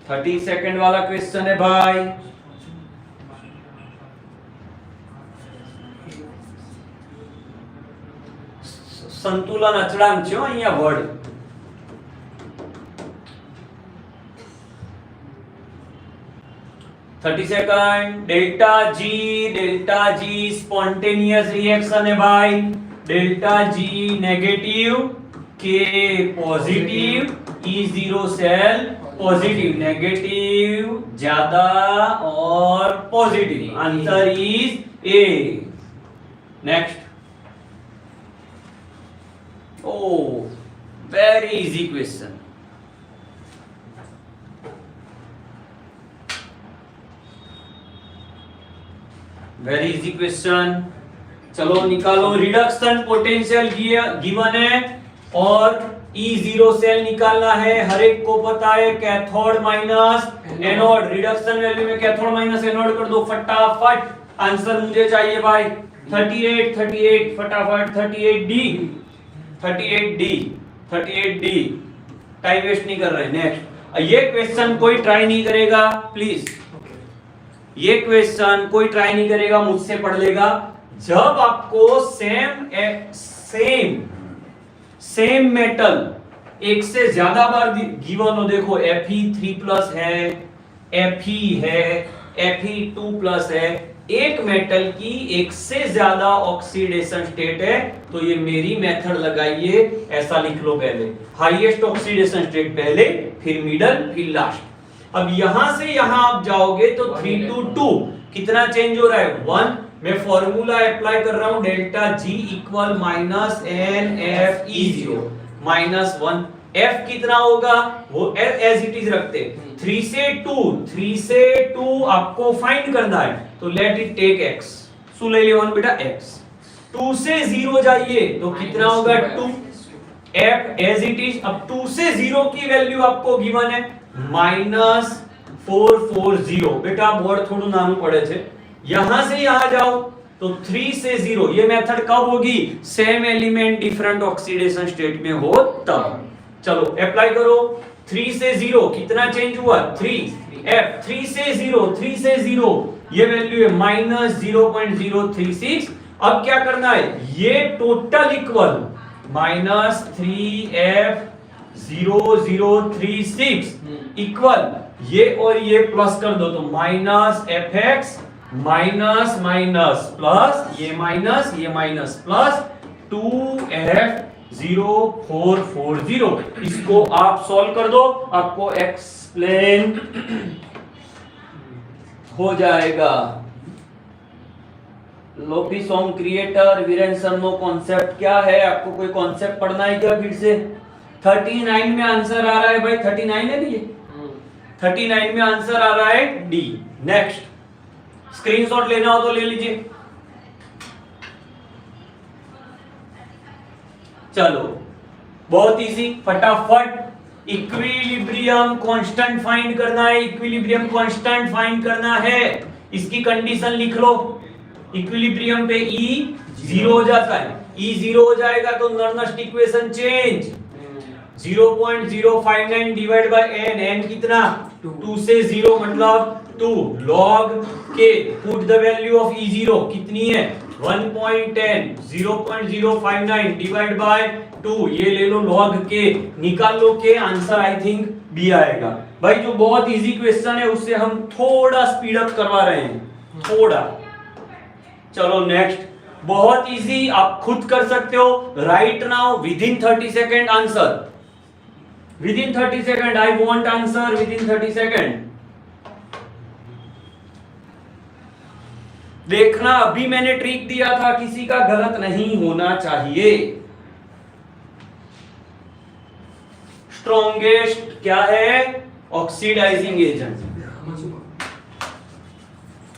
थर्टी सेकंड वाला क्वेश्चन है भाई। संतुलन अचळांक छे અહીંયા word. Thirty second. Delta G spontaneous reaction है भाई। Delta G negative, K positive, E0 cell positive, negative ज्यादा और positive, answer is A. Next. Oh very easy question. Very easy question. चलो निकालो, रिडक्शन पोटेंशियल गिवन है और E0 cell निकालना है। हर एक को पता है cathode minus anode, reduction value में कैथोड माइनस एनोड कर दो फटाफट। आंसर मुझे चाहिए भाई 38 फटाफट। 38D। टाइम वेस्ट नहीं कर रहे। नेक्स्ट। ये क्वेश्चन कोई ट्राई नहीं करेगा प्लीज, ये क्वेश्चन कोई ट्राई नहीं करेगा, मुझसे पढ़ लेगा। जब आपको सेम मेटल एक से ज्यादा बार गिवन हो, देखो Fe3+ है, Fe है, Fe2+ है, एक मेटल की एक से ज्यादा ऑक्सीडेशन स्टेट है, तो ये मेरी मेथड लगाइए, ऐसा लिख लो पहले। हाईएस्ट ऑक्सीडेशन स्टेट पहले, फिर मिडल, फिर लास्ट। अब यहां से यहां आप जाओगे तो 3 to 2 कितना चेंज हो रहा है? 1। मैं फॉर्मूला अप्लाई कर रहा हूं, delta G equal minus NFE0 -1। F कितना होगा वो एज इट इज रखते। 3 से 2 आपको फाइंड करना है, तो लेट इट टेक x। सो ले लियो बेटा x। 2 से 0 जाइए तो कितना होगा 2। F as it is. अब 2 से 0 की वैल्यू आपको गिवन है -440। बेटा बोर्ड थोड़ू नाનું પડે છે। यहां से यहां जाओ तो 3 से 0। ये मेथड कब होगी? Same element different oxidation state में हो तब। चलो अप्लाई करो। 3 से 0 कितना चेंज हुआ? 3। F 3 से 0 ये वैल्यू है -0.036। अब क्या करना है? ये टोटल इक्वल -3F0036 इक्वल ये और ये प्लस कर दो तो -FX माइनस प्लस ये माइनस प्लस 2F0440। इसको आप सॉल्व कर दो, आपको एक्सप्लेन हो जाएगा। लोपी song creator Virendra Sharma concept क्या है? आपको कोई कॉन्सेप्ट पढ़ना है क्या फिर से? 39 में आंसर आ रहा है भाई, 39 है ये, 39 में आंसर आ रहा है डी। नेक्स्ट स्क्रीनशॉट लेना हो तो ले लीजिए। चलो बहुत इजी, फटाफट इक्विलिब्रियम कांस्टेंट फाइंड करना है। इक्विलिब्रियम कांस्टेंट फाइंड करना है, इसकी कंडीशन लिख लो। इक्विलिब्रियम पे E 0 हो जाता है, E 0 हो जाएगा तो Nernst equation change. 0.059 divide by n, n कितना? 2 से 0 मतलब 2 log k, put the value of E0 कितनी है? 1.10, 0.059 डिवाइड बाय 2, ये ले लो log k, निकाल लो k, answer I think B आएगा। भाई जो बहुत इजी क्वेश्चन है उससे हम थोड़ा स्पीड अप करवा रहे हैं, थोड़ा। चलो नेक्स्ट, बहुत इजी, आप खुद कर सकते हो। Right now with in 30 second answer, with in 30 second, I want answer with in 30 second. देखना अभी मैंने ट्रिक दिया था, किसी का गलत नहीं होना चाहिए। स्ट्रॉन्गेस्ट क्या है? Oxidising agent.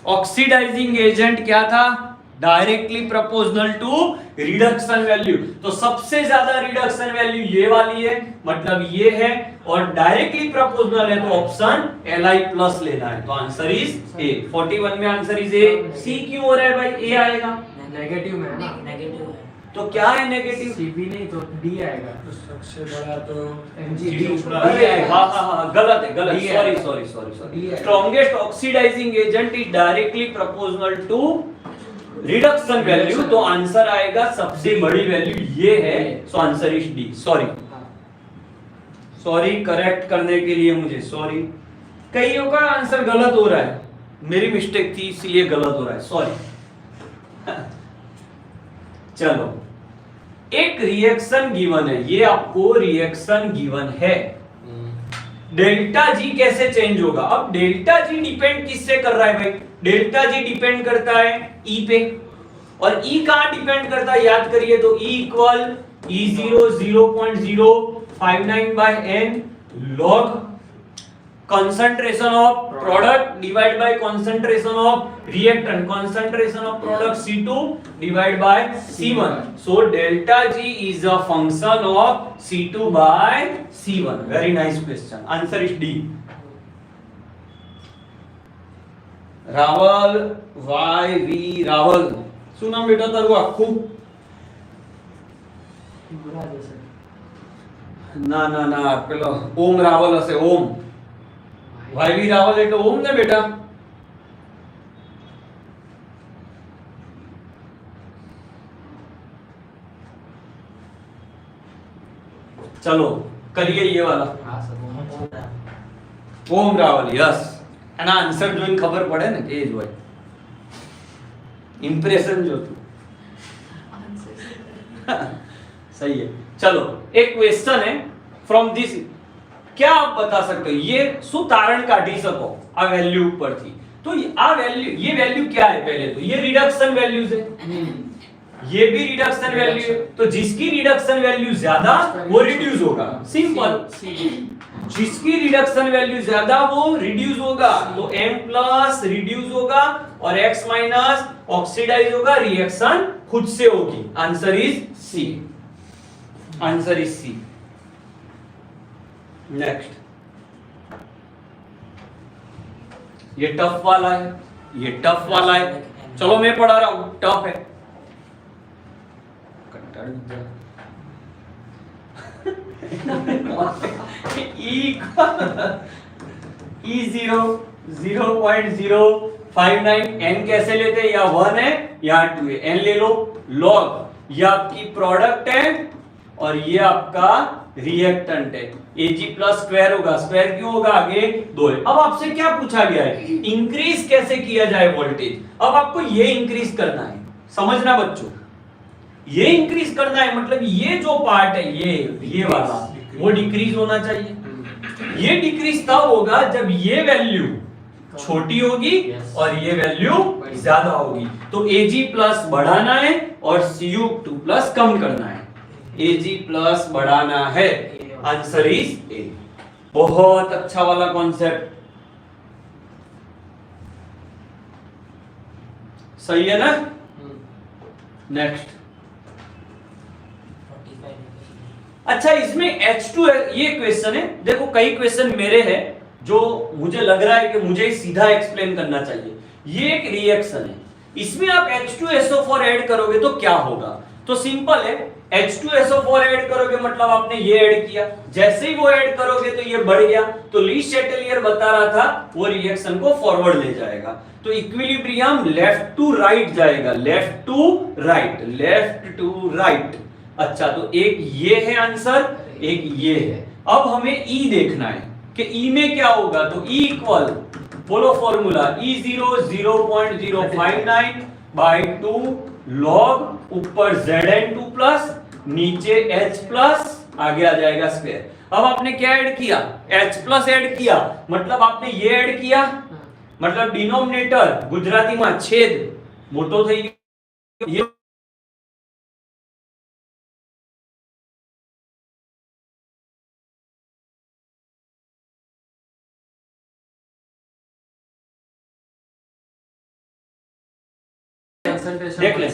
ऑक्सीडाइजिंग एजेंट क्या था? Directly proportional to reduction value. तो सबसे ज्यादा रिडक्शन वैल्यू ये वाली है, मतलब ये है, और डायरेक्टली प्रोपोर्शनल है तो ऑप्शन Li+ लेना है। तो आंसर इज ए। 41 में आंसर इज ए। सी क्यों हो रहा है भाई? ए आएगा, नेगेटिव में है ना, नेगेटिव है तो क्या है नेगेटिव? CB नहीं तो D आएगा। तो सबसे बड़ा तो Mg अरे हाँ गलत है, गलत, sorry. Strongest oxidising agent is directly proportional to reduction value, तो आंसर आएगा सबसे बड़ी वैल्यू ये है, so answer is D. Sorry correct करने के लिए मुझे सॉरी। कईयों का आंसर गलत हो रहा है, मेरी मिस्टेक थी इसलिए गलत हो रहा है, सॉरी। चलो एक रिएक्शन गिवन है, ये आपको रिएक्शन गिवन है। डेल्टा जी कैसे चेंज होगा? अब डेल्टा जी डिपेंड किससे कर रहा है भाई? डेल्टा जी डिपेंड करता है E पे, और E कहां डिपेंड करता है याद करिए तो E equal E0 0.059 by n log concentration of product divided by concentration of reactant, concentration of product C2 divided by C1. So delta G is a function of C2 by C1. Very nice question. Answer is D. Rawal YV Rawal શું નામ બેટા તારું આખું? ના પેલો ઓમ રાવલ હશે, ઓમ YV Raval એટલે ઓમ ને બેટા। चलो करिए ये वाला। ओम रावल, यस। એના આન્સર જોઈને ખબર પડે ને કે એ જ હોય, इंप्रेशन जो तू। सही है। चलो एक क्वेश्चन है फ्रॉम दिस, क्या आप बता सकते हो ये શું તારણ કાઢી શકો આ વેલ્યू ઉપર થી? तो આ વેલ્यू, ये वेल्यू क्या है? पहले तो ये रिडक्शन वैल्यूज है, ये भी रिडक्शन वैल्यू है, तो जिसकी रिडक्शन वैल्यू ज्यादा वो रिड्यूस होगा, सिंपल। जिसकी रिडक्शन वैल्यू ज्यादा वो रिड्यूस होगा, तो M+ रिड्यूस होगा और X- ऑक्सीडाइज होगा, रिएक्शन खुद से होगी। Answer is C, answer is C. Next, ये टफ वाला है, ये टफ वाला है। चलो मैं पढ़ा रहा हूं, टफ है। E0 0.059, n कैसे लेते हैं? या 1 है या 2 है, n ले लो। log ये आपकी प्रोडक्ट है और ये आपका रिएक्टेंट है। Ag+ स्क्वायर होगा, स्क्वायर क्यों होगा? आगे 2 है। अब आपसे क्या पूछा गया है? इंक्रीज कैसे किया जाए वोल्टेज। अब आपको ये इंक्रीज करना है, समझना बच्चों, ये इंक्रीज करना है, मतलब ये जो पार्ट है ये वाला वो डिक्रीज होना चाहिए। ये डिक्रीज तब होगा जब ये वैल्यू छोटी होगी Yes. और ये वैल्यू ज्यादा होगी। तो Ag प्लस बढ़ाना है और Cu2 प्लस कम करना है। Ag प्लस बढ़ाना है, आंसर इज ए। बहुत अच्छा वाला कॉन्सेप्ट, सही है ना? नेक्स्ट। 45 अच्छा, इसमें H2 ये क्वेश्चन है, देखो कई क्वेश्चन मेरे हैं जो मुझे लग रहा है कि मुझे सीधा एक्सप्लेन करना चाहिए। ये एक रिएक्शन है, इसमें आप H2SO4 ऐड करोगे तो क्या होगा? तो सिंपल है, H2SO4 ऐड करोगे मतलब आपने ये ऐड किया, जैसे ही वो ऐड करोगे तो ये बढ़ गया, तो ली चैटेलियर बता रहा था वो रिएक्शन को फॉरवर्ड ले जाएगा। तो इक्विलिब्रियम लेफ्ट टू राइट जाएगा, left to right, left to right. अच्छा, तो एक ये है आंसर, एक ये है। अब हमें E देखना है कि E में क्या होगा। तो E इक्वल, बोलो फॉर्मूला, E0 0.059 by 2 log ऊपर Zn2 प्लस नीचे H प्लस आगे आ जाएगा स्क्वायर। अब आपने क्या ऐड किया? H प्लस ऐड किया, मतलब आपने ये ऐड किया, मतलब डिनोमिनेटर गुजराती में छेद मोटो થઈ ગયો। ये देख ले,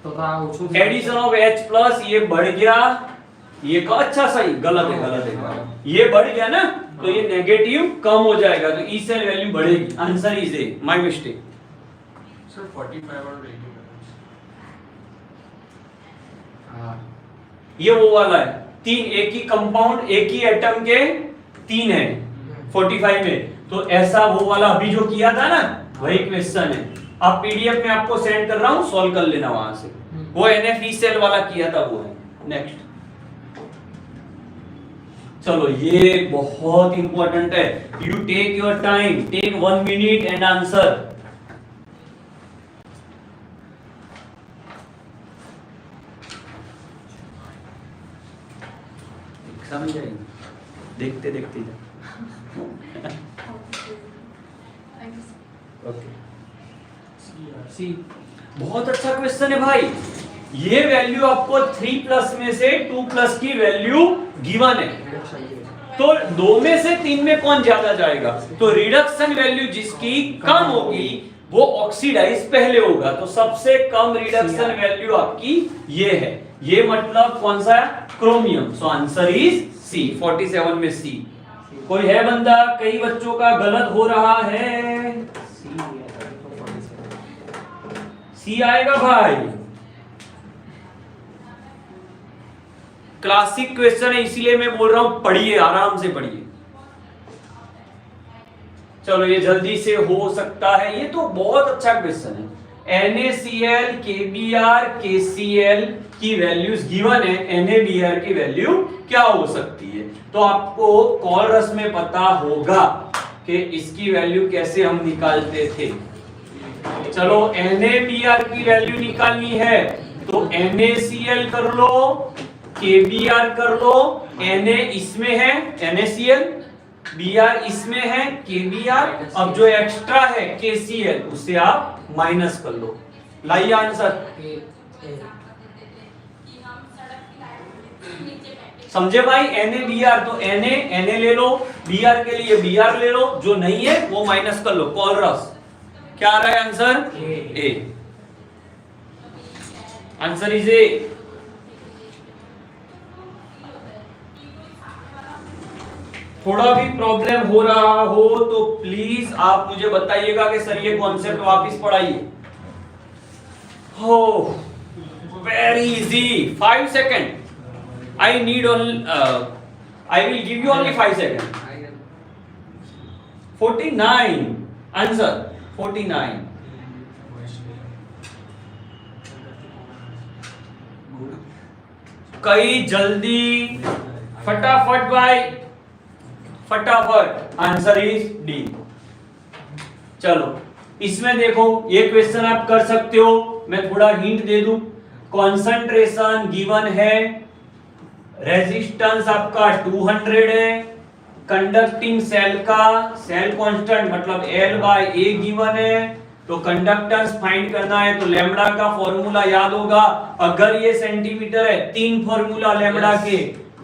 तो આ ઓછું एडिशन ऑफ H प्लस ये बढ़ गया, ये का अच्छा सही गलत है, गलत है, ये बढ़ गया ना, तो ये नेगेटिव कम हो जाएगा, तो ई सेल वैल्यू बढ़ेगी। Answer is A, my mistake. Sir 45 और 80 हाँ ये वो वाला है, तीन एक ही कंपाउंड एक ही एटम के तीन है 45 में, तो ऐसा वो वाला अभी जो किया था ना वही क्वेश्चन है। आप पीडीएफ में आपको सेंड कर रहा हूं, सॉल्व कर लेना वहां से। वो एनएफई सेल वाला किया था वो है। नेक्स्ट, चलो ये बहुत इंपॉर्टेंट है, you take your time, take 1 minute and answer. समझ जाएंगे, देखते देखते जा। ओके, सी बहुत अच्छा क्वेश्चन है भाई। ये वैल्यू आपको 3 प्लस में से 2 प्लस की वैल्यू गिवन है, तो 2 में से 3 में कौन ज्यादा जाएगा? तो रिडक्शन वैल्यू जिसकी कम होगी वो ऑक्सीडाइज पहले होगा, तो सबसे कम रिडक्शन वैल्यू आपकी ये है। ये मतलब कौन सा है? Chromium. So answer is C, 47 में सी। कोई है बंदा? कई बच्चों का गलत हो रहा है। सी आएगा भाई, क्लासिक क्वेश्चन है, इसीलिए मैं बोल रहा हूं पढ़िए, आराम से पढ़िए। चलो ये जल्दी से हो सकता है, ये तो बहुत अच्छा क्वेश्चन है। NaCl, KBr, KCl की वैल्यूज गिवन है, NaBr की वैल्यू क्या हो सकती है? तो आपको कॉलरस में पता होगा कि इसकी वैल्यू कैसे हम निकालते थे। चलो NaBr की वैल्यू निकालनी है तो NaCl कर लो, KBr कर लो, Na इसमें है NaCl, Br इसमें है KBr, अब जो एक्स्ट्रा है KCl उससे आप माइनस कर लो। लाइए आंसर, समझे भाई? NaBr तो Na ले लो, Br के लिए Br ले लो, जो नहीं है वो माइनस कर लो। कॉलरस क्या आ रहा है आंसर? ए। आंसर इज ए। थोड़ा भी प्रॉब्लम हो रहा हो तो प्लीज आप मुझे बताइएगा कि सर ये कॉन्सेप्ट वापस पढ़ाइए। हो, very easy, 5 second. I need only, I will give you only 5 second. 49 answer, 49। कई जल्दी, फटाफट भाई, फटाफट। Answer is D. चलो इसमें देखो, ये क्वेश्चन आप कर सकते हो, मैं थोड़ा हिंट दे दूं। कॉन्सेंट्रेशन गिवन है, रेजिस्टेंस आपका 200 है, कंडक्टिंग सेल का सेल कांस्टेंट मतलब L/A गिवन है, तो कंडक्टेंस फाइंड करना है, तो लैम्ब्डा का फॉर्मूला याद होगा। अगर ये सेंटीमीटर है, 3 फॉर्मूला लैम्ब्डा के,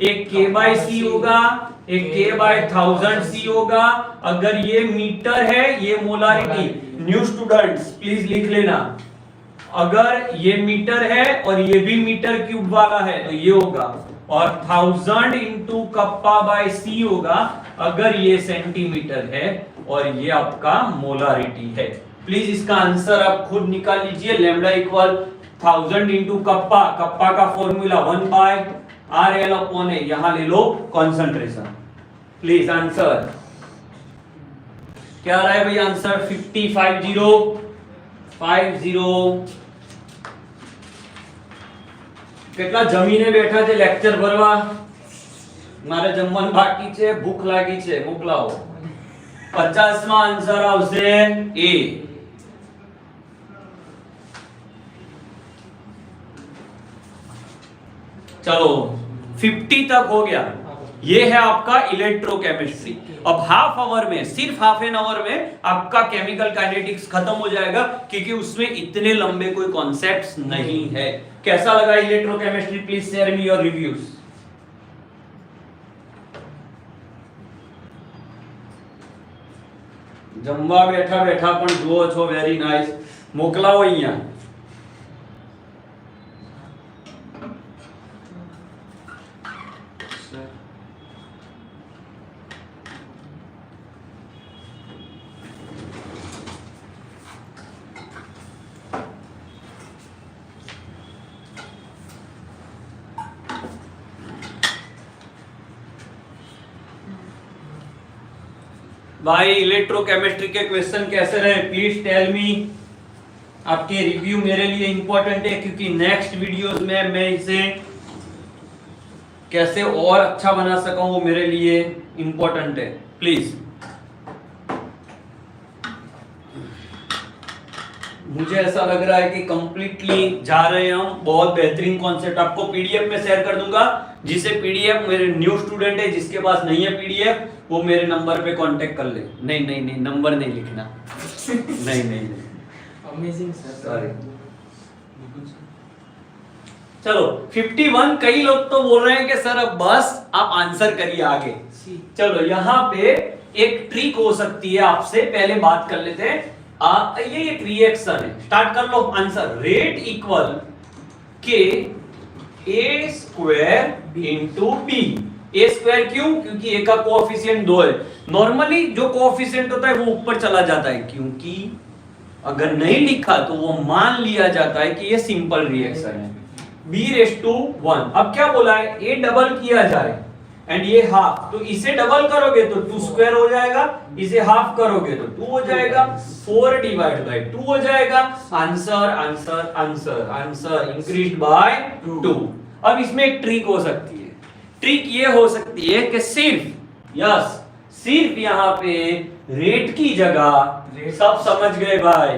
एक K/C होगा, एक K/1000 C होगा। अगर ये मीटर है, ये मोलारिटी, न्यू स्टूडेंट्स प्लीज लिख लेना, अगर ये मीटर है और ये भी मीटर क्यूब वाला है तो ये होगा, और 1000 इंटू कप्पा बाय C होगा अगर ये सेंटीमीटर है और ये आपका मोलारिटी है। प्लीज इसका आंसर आप खुद निकाल लीजिए। Lambda equal 1000 into kappa, kappa का फॉर्मूला 1/RL/A, यहां ले लो कॉन्सेंट्रेशन। प्लीज आंसर क्या आ रहा है भाई? आंसर 50 કેટલા જમીને બેઠા છે લેક્ચર ભરવા? મારે જમવાનું બાકી છે, ભૂખ લાગી છે, મોકલાવો। 50 માં આન્સર આવશે A। चलो 50 तक हो गया। ये है आपका इलेक्ट्रोकेमिस्ट्री। अब हाफ आवर में, सिर्फ हाफ एन आवर में आपका केमिकल काइनेटिक्स खत्म हो जाएगा, क्योंकि उसमें इतने लंबे कोई कॉन्सेप्ट्स नहीं है। कैसा लगा electrochemistry? Please share me your reviews. जमवा बैठा बैठा पण जुओ छो, वेरी नाइस, मोकलाओ અહીંયા। भाई इलेक्ट्रोकेमिस्ट्री के क्वेश्चन कैसे रहे? Please tell me. आपके रिव्यू मेरे लिए इंपॉर्टेंट है, क्योंकि नेक्स्ट वीडियोस में मैं इसे कैसे और अच्छा बना सकूं वो मेरे लिए इंपॉर्टेंट है। प्लीज मुझे ऐसा लग रहा है कि कंप्लीटली जा रहे हैं हम। बहुत बेहतरीन कॉन्सेप्ट आपको पीडीएफ में शेयर कर दूंगा। जिसे पीडीएफ, मेरे न्यू स्टूडेंट है जिसके पास नहीं है पीडीएफ, वो मेरे नंबर पे कांटेक्ट कर ले। नहीं नंबर नहीं लिखना। नहीं अमेजिंग सर, सॉरी। चलो 51। कई लोग तो बोल रहे हैं कि सर अब बस आप आंसर करिए आगे। चलो यहाँ पे एक ट्रिक हो सकती है, आपसे पहले बात कर लेते हैं। ये एक रिएक्शन है, स्टार्ट कर लो। आंसर रेट इक्वल के ए स्क्वायर इंटू बी। ए स्क्वायर क्यों? क्योंकि ए का कोएफिशिएंट 2 है। नॉर्मली जो कोएफिशिएंट होता है वो ऊपर चला जाता है, क्योंकि अगर नहीं लिखा तो वो मान लिया जाता है कि ये सिंपल रिएक्शन है। b⁻1। अब क्या बोला है? ए डबल किया जाए एंड ये हाफ, तो इसे डबल करोगे तो 2 स्क्वायर हो जाएगा, इसे हाफ करोगे तो 2 हो जाएगा, 4/2 हो जाएगा। Answer increased by 2। अब इसमें एक ट्रिक हो सकती है। ट्रिक ये हो सकती है कि सिर्फ यहाँ पे रेट की जगह, सब समझ गए भाई,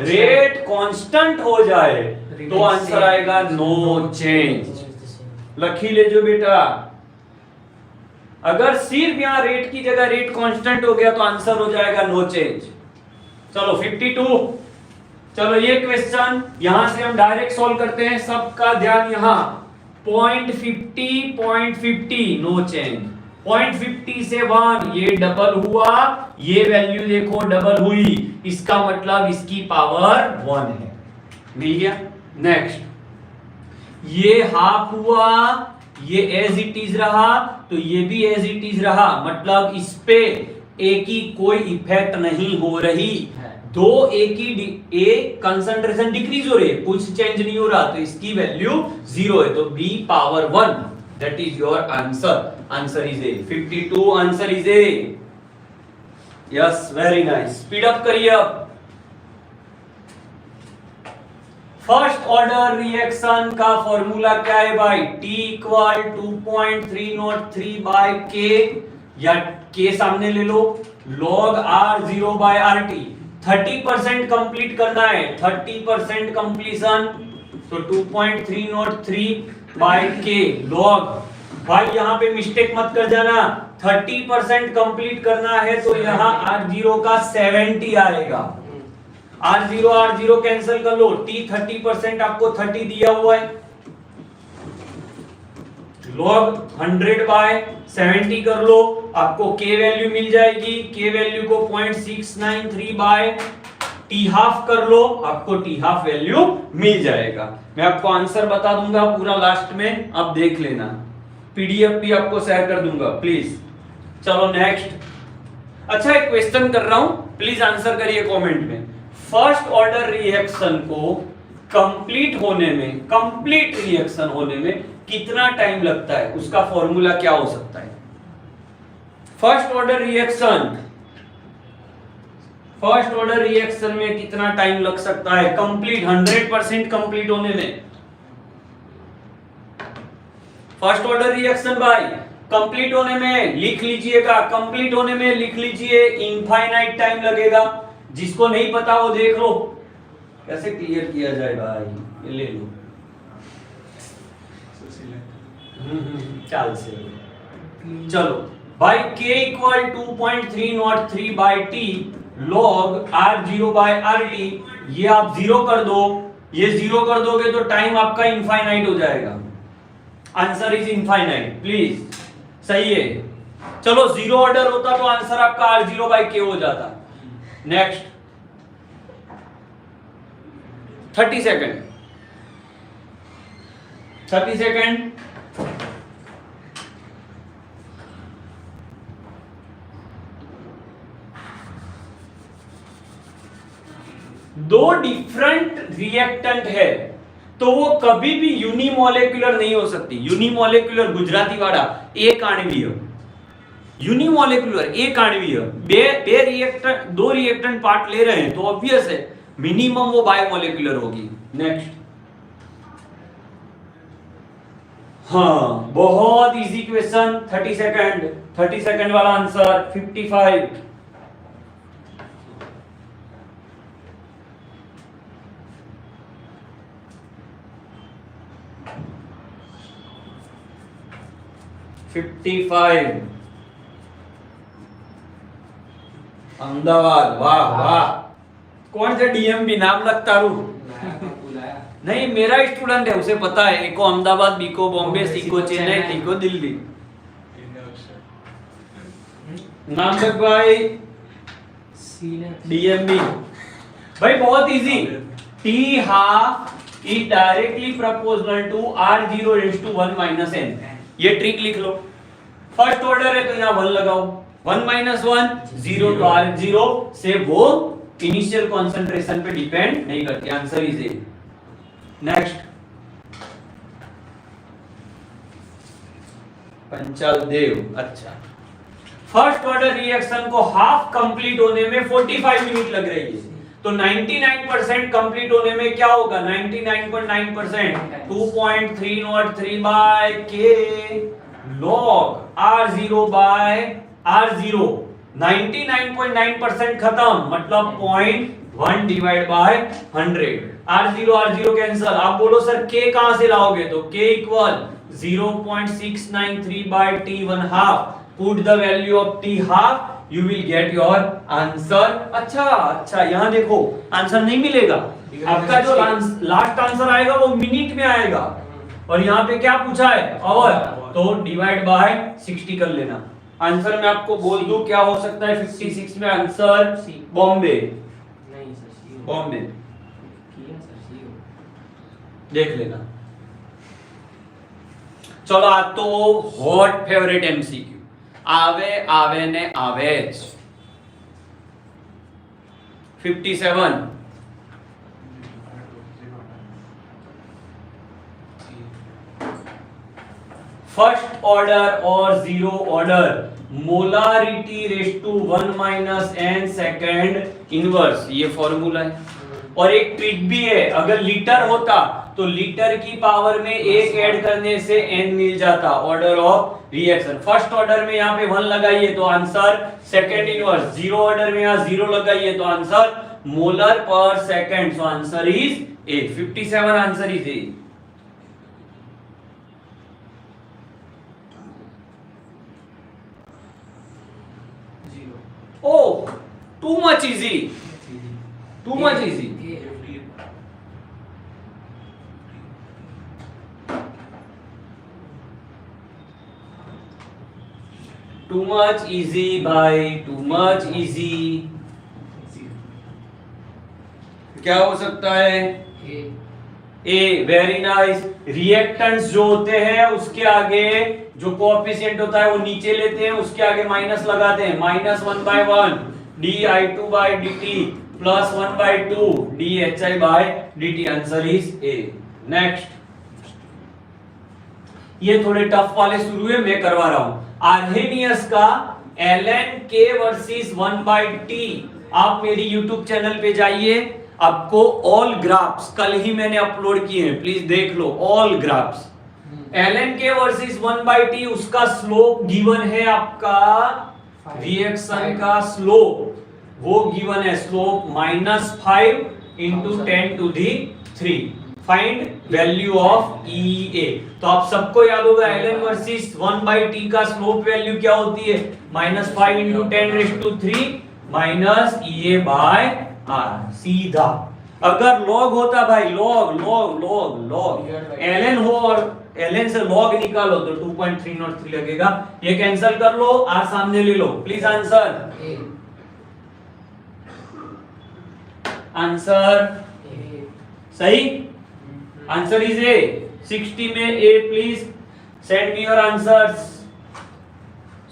रेट कांस्टेंट हो जाए तो आंसर आएगा नो चेंज। लखी ले जो बेटा, अगर सिर्फ यहाँ रेट की जगह रेट कांस्टेंट हो गया तो आंसर हो जाएगा नो चेंज। चलो 52। चलो ये क्वेश्चन यहां से हम डायरेक्ट सॉल्व करते हैं। सबका ध्यान यहाँ, 0.50 नो चेंज। 0.50 से 1 ये डबल हुआ, ये वैल्यू देखो डबल हुई, इसका मतलब इसकी पावर 1 है। मिल गया। नेक्स्ट, ये हाफ हुआ, ये एज इट इज रहा, तो ये भी एज इट इज रहा, मतलब इस पे ए की कोई इफेक्ट नहीं हो रही। दो ए की कंसंट्रेशन डिक्रीज हो रही है, कुछ चेंज नहीं हो रहा, तो इसकी वैल्यू 0 है, तो b power 1, that is your answer. Answer is A. 52 answer is A. Yes, very nice. Speed up करिए। अब फर्स्ट ऑर्डर रिएक्शन का फॉर्मूला क्या है भाई? T इक्वल 2.303 बाय K, या K सामने ले लो, log R0 bye RT। 30% complete करना है, 30% कंप्लीशन, तो 2.303 बाय K log। भाई यहाँ पे मिस्टेक मत कर जाना, 30% कंप्लीट करना है तो यहाँ R0 का 70 आएगा। R0 कैंसिल कर लो, T 30% आपको 30 दिया हुआ है, log 100/70 कर लो, आपको K वैल्यू मिल जाएगी। K वैल्यू को 0.693/T½ कर लो, आपको T½ वैल्यू मिल जाएगा। मैं आपको आंसर बता दूंगा पूरा लास्ट में, आप देख लेना, PDF भी आपको शेयर कर दूंगा प्लीज। चलो नेक्स्ट। अच्छा एक क्वेश्चन कर रहा हूं, प्लीज आंसर करिए कमेंट में। फर्स्ट ऑर्डर रिएक्शन को कंप्लीट होने में, कंप्लीट रिएक्शन होने में कितना टाइम लगता है, उसका फॉर्मूला क्या हो सकता है? फर्स्ट ऑर्डर रिएक्शन में कितना टाइम लग सकता है कंप्लीट, 100% कंप्लीट होने में? फर्स्ट ऑर्डर रिएक्शन भाई कंप्लीट होने में लिख लीजिएगा, कंप्लीट होने में लिख लीजिए इनफाइनाइट टाइम लगेगा। जिसको नहीं पता वो देख लो कैसे क्लियर किया जाए भाई, ये ले लो। चलो भाई k equal 2.303/t log R0/RT, ये आप जीरो कर दो, ये जीरो कर दोगे तो टाइम आपका इनफाइनाइट हो जाएगा। आंसर इज इनफाइनाइट प्लीज, सही है। चलो जीरो ऑर्डर होता तो आंसर आपका R0/k हो जाता। Next 30 second 30 second. दो डिफरेंट रिएक्टेंट है तो वो कभी भी यूनिमोलेक्युलर नहीं हो सकती। यूनिमोलेक्युलर गुजराती वाला एक आणवीय, यूनिमोलेक्युलर एक आणवीय, बे रिएक्टेंट, दो रिएक्टेंट पार्ट ले रहे हैं तो ऑब्वियस है मिनिमम वो बायोमोलेक्युलर होगी। नेक्स्ट, हाँ बहुत इजी क्वेश्चन, 30 सेकंड, 30 सेकंड वाला आंसर 55। अहमदाबाद, वाह वाह, कौन सा डीएमबी नाम लगता रू? नहीं मेरा स्टूडेंट है, उसे पता है, एक को अहमदाबाद, बी को बॉम्बे, सी को चेन्नई, डी को दिल्ली। नाम लग भाई डीएमबी भाई, बहुत easy. T½ is directly proportional to R0 raised to 1 - n, ये ट्रिक लिख लो। फर्स्ट ऑर्डर है तो यहाँ 1 लगाओ, 1 - 1 0, तो R0 से वो इनिशियल कंसंट्रेशन पे डिपेंड नहीं करती। Answer is A. Next, Panchal Dev, अच्छा फर्स्ट ऑर्डर रिएक्शन को हाफ कंप्लीट होने में 45 मिनट लग रही है, तो 99% कंप्लीट होने में क्या होगा? 99.9%, 2.303/k log R0/R0, 99.9% खत्म, मतलब 0.1 डिवाइड बाय 100। R0 कैंसल, आप बोलो सर k कहां से लाओगे? तो k equal 0.693/t½ put the value of t½ you will get your answer। अच्छा यहाँ देखो आंसर नहीं मिलेगा, आपका जो लास्ट आंसर आएगा वो मिनट में आएगा, और यहाँ पे क्या पूछा है? आवर, तो डिवाइड बाय 60 कर लेना। आंसर मैं आपको बोल दूं क्या हो सकता है 56 में? आंसर बॉम्बे, नहीं सर सी हो। बॉम्बे किया सर सी हो। देख लेना। चलो आज तो हॉट फेवरेट एमसीक्यू, आवे ने आवेज। 57, फर्स्ट ऑर्डर और zero order molarity raised to 1 - n second inverse, ये फॉर्मूला है। और एक ट्रिक भी है, अगर लीटर होता तो लीटर की पावर में 1 ऐड करने से n मिल जाता, order of reaction. First order में यहाँ पे 1 लगाइए तो answer second inverse, zero order में यहाँ 0 लगाइए तो आंसर मोलर पर second, so answer is A. 57 answer is A. To much easy, to much easy. To much easy भाई, टू मच इजी। क्या हो सकता है? ए, वेरी नाइस। रिएक्टेंट्स जो होते हैं उसके आगे जो कोएफिशिएंट होता है वो नीचे लेते हैं, उसके आगे माइनस लगाते हैं। -1/1 di2/dt plus 1/2 dhi/dt। Answer is A. Next, ये थोड़े टफ वाले शुरू है, मैं करवा रहा हूं। आर्हेनियस का ln k वर्सेस 1/t। आप मेरी YouTube चैनल पे जाइए, आपको ऑल ग्राफ्स कल ही मैंने अपलोड किए हैं, प्लीज देख लो। All graphs ln k versus 1/t, उसका स्लोप गिवन है आपका, रिएक्शन का स्लोप वो गिवन है, slope -5 × 10⁻³ find value of EA। तो आप सबको याद होगा ln वर्सेस 1/t का स्लोप वैल्यू क्या होती है? -5 × 10⁻³ EA/r। सीधा। अगर log होता भाई, log ln हो और ln से log निकालो तो 2.303 लगेगा। ये कैंसिल कर लो, r सामने ले लो। प्लीज आंसर, आंसर सही, आंसर इज ए। 60 में A, please send me your answers.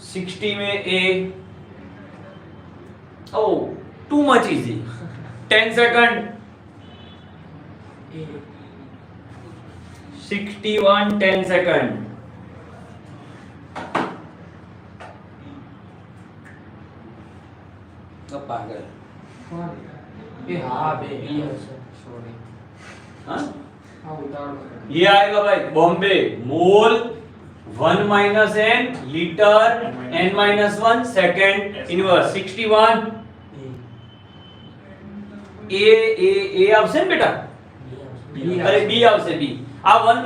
60 में ए। Oh, too much easy. 10 second. 61, 10 second. पागल। ये आएगा भाई, बॉम्बे mole 1 - n litre n-1 second inverse. 61 A option बेटा, अरे बी ऑप्शन बी। आ 1 - n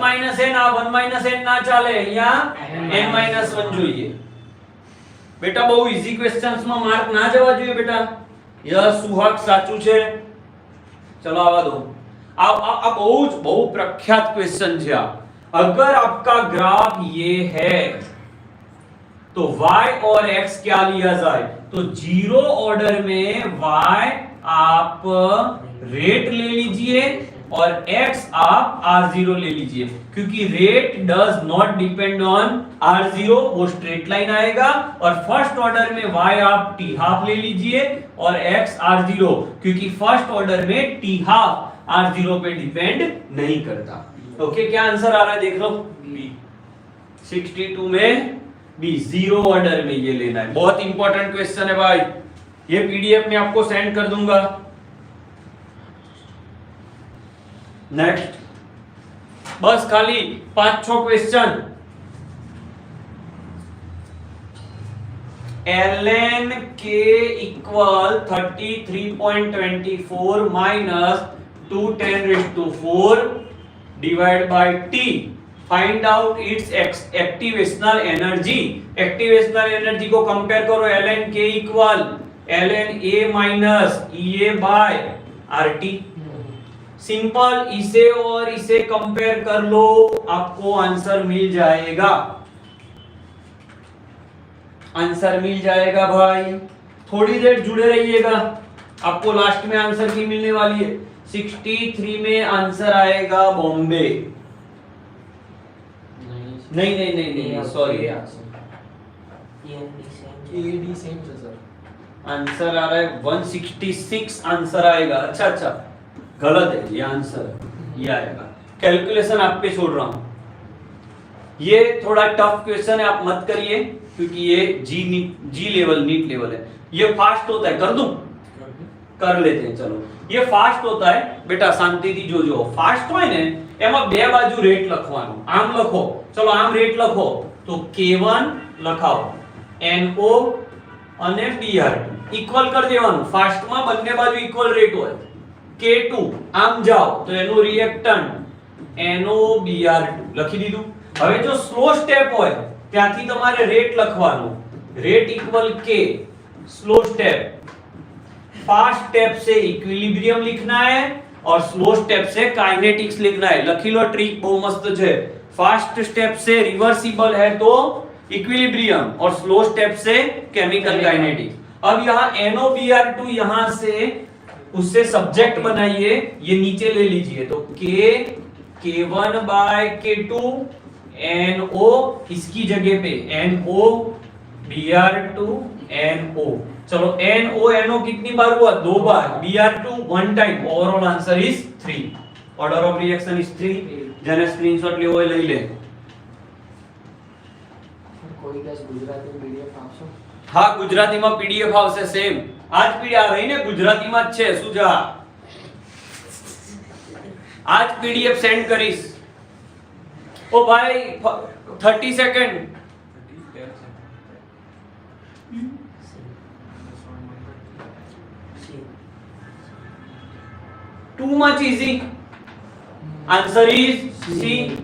ना ચાલે, અહીંયા n-1 જોઈએ બેટા। બહુ ઈઝી ક્વેશ્ચન્સ માં માર્ક ના જવા જોઈએ બેટા। યસ, સુહાગ સાચું છે। चलो आवा दो। आप बहुत प्रख्यात क्वेश्चन है। अगर आपका ग्राफ ये है तो y और x क्या लिया जाए? तो जीरो ऑर्डर में y आप रेट ले लीजिए और x आप r0 ले लीजिए, क्योंकि rate does not depend on r0, वो स्ट्रेट लाइन आएगा। और फर्स्ट ऑर्डर में y आप t हाफ ले लीजिए और x r0, क्योंकि फर्स्ट ऑर्डर में t हाफ r0 पे डिपेंड नहीं करता। ओके, क्या आंसर आ रहा है देख लो। बी। 62 में बी, जीरो ऑर्डर में ये लेना है। बहुत इंपॉर्टेंट क्वेश्चन है भाई, ये पीडीएफ में आपको सेंड कर दूंगा। नेक्स्ट, बस खाली 5-6 question. ln k equal 33.24 minus 2×10⁴ divide by t। Find out its activational energy. Activational energy को कंपेयर करो। ln k equal ln a minus EA/RT। Simple, इसे और इसे कंपेयर कर लो, आपको आंसर मिल जाएगा। आंसर मिल जाएगा भाई। थोड़ी देर जुड़े रहिएगा, आपको लास्ट में आंसर की मिलने वाली है। 63 में आंसर आएगा बॉम्बे। नहीं, सॉरी, आंसर आ रहा है 166 आंसर आएगा। अच्छा, गलत है ये आंसर, ये आएगा। कैलकुलेशन आप पे छोड़ रहा हूं। ये थोड़ा टफ क्वेश्चन है, आप मत करिए, क्योंकि ये जी लेवल, नीट लेवल है। ये फास्ट होता है, कर दूं? कर लेते हैं, चलो। ये फास्ट होता है बेटा, शांति थी। जो फास्ट હોય ને એમાં બે બાજુ રેટ લખવાનું। આમ લખો, ચલો આમ રેટ લખો તો K1 લખાવો, NO અને BR ઇક્વલ કરી દેવાનું। ફાસ્ટ માં બંને બાજુ ઇક્વલ રેટ હોય। K2 આમ જાઓ તો એનું રિએક્ટન્ટ NOBR2 લખી દીધું। હવે જો સ્લો સ્ટેપ હોય ત્યાંથી તમારે રેટ લખવાનું, rate equal K, slow step fast step से इक्विलिब्रियम लिखना है और स्लो स्टेप से काइनेटिक्स लिखना है। लखी लो ट्रिक बहु मस्त है। फास्ट स्टेप से रिवर्सिबल है तो इक्विलिब्रियम और स्लो स्टेप से केमिकल काइनेटिक्स। अब यहाँ NOBr2 यहां से उससे सब्जेक्ट बनाइए, ये नीचे ले लीजिए तो K1 बाय K2 NO इसकी जगह पे NO Br2 NO। चलो NO कितनी बार हुआ? 2 बार। Br2 1 time. Overall answer is 3। Order of reaction is 3। जने स्क्रीनशॉट लेવો હોય લઈ લે। કોઈ દસ ગુજરાતી પીડીએફ આપશો? હા, ગુજરાતીમાં પીડીએફ આવશે સેમ। આજ પીડી આ રહી ને ગુજરાતીમાં જ છે સુજા। आज पीडीएफ सेंड करीश। ओ भाई 30 second. Too much easy. Answer is C.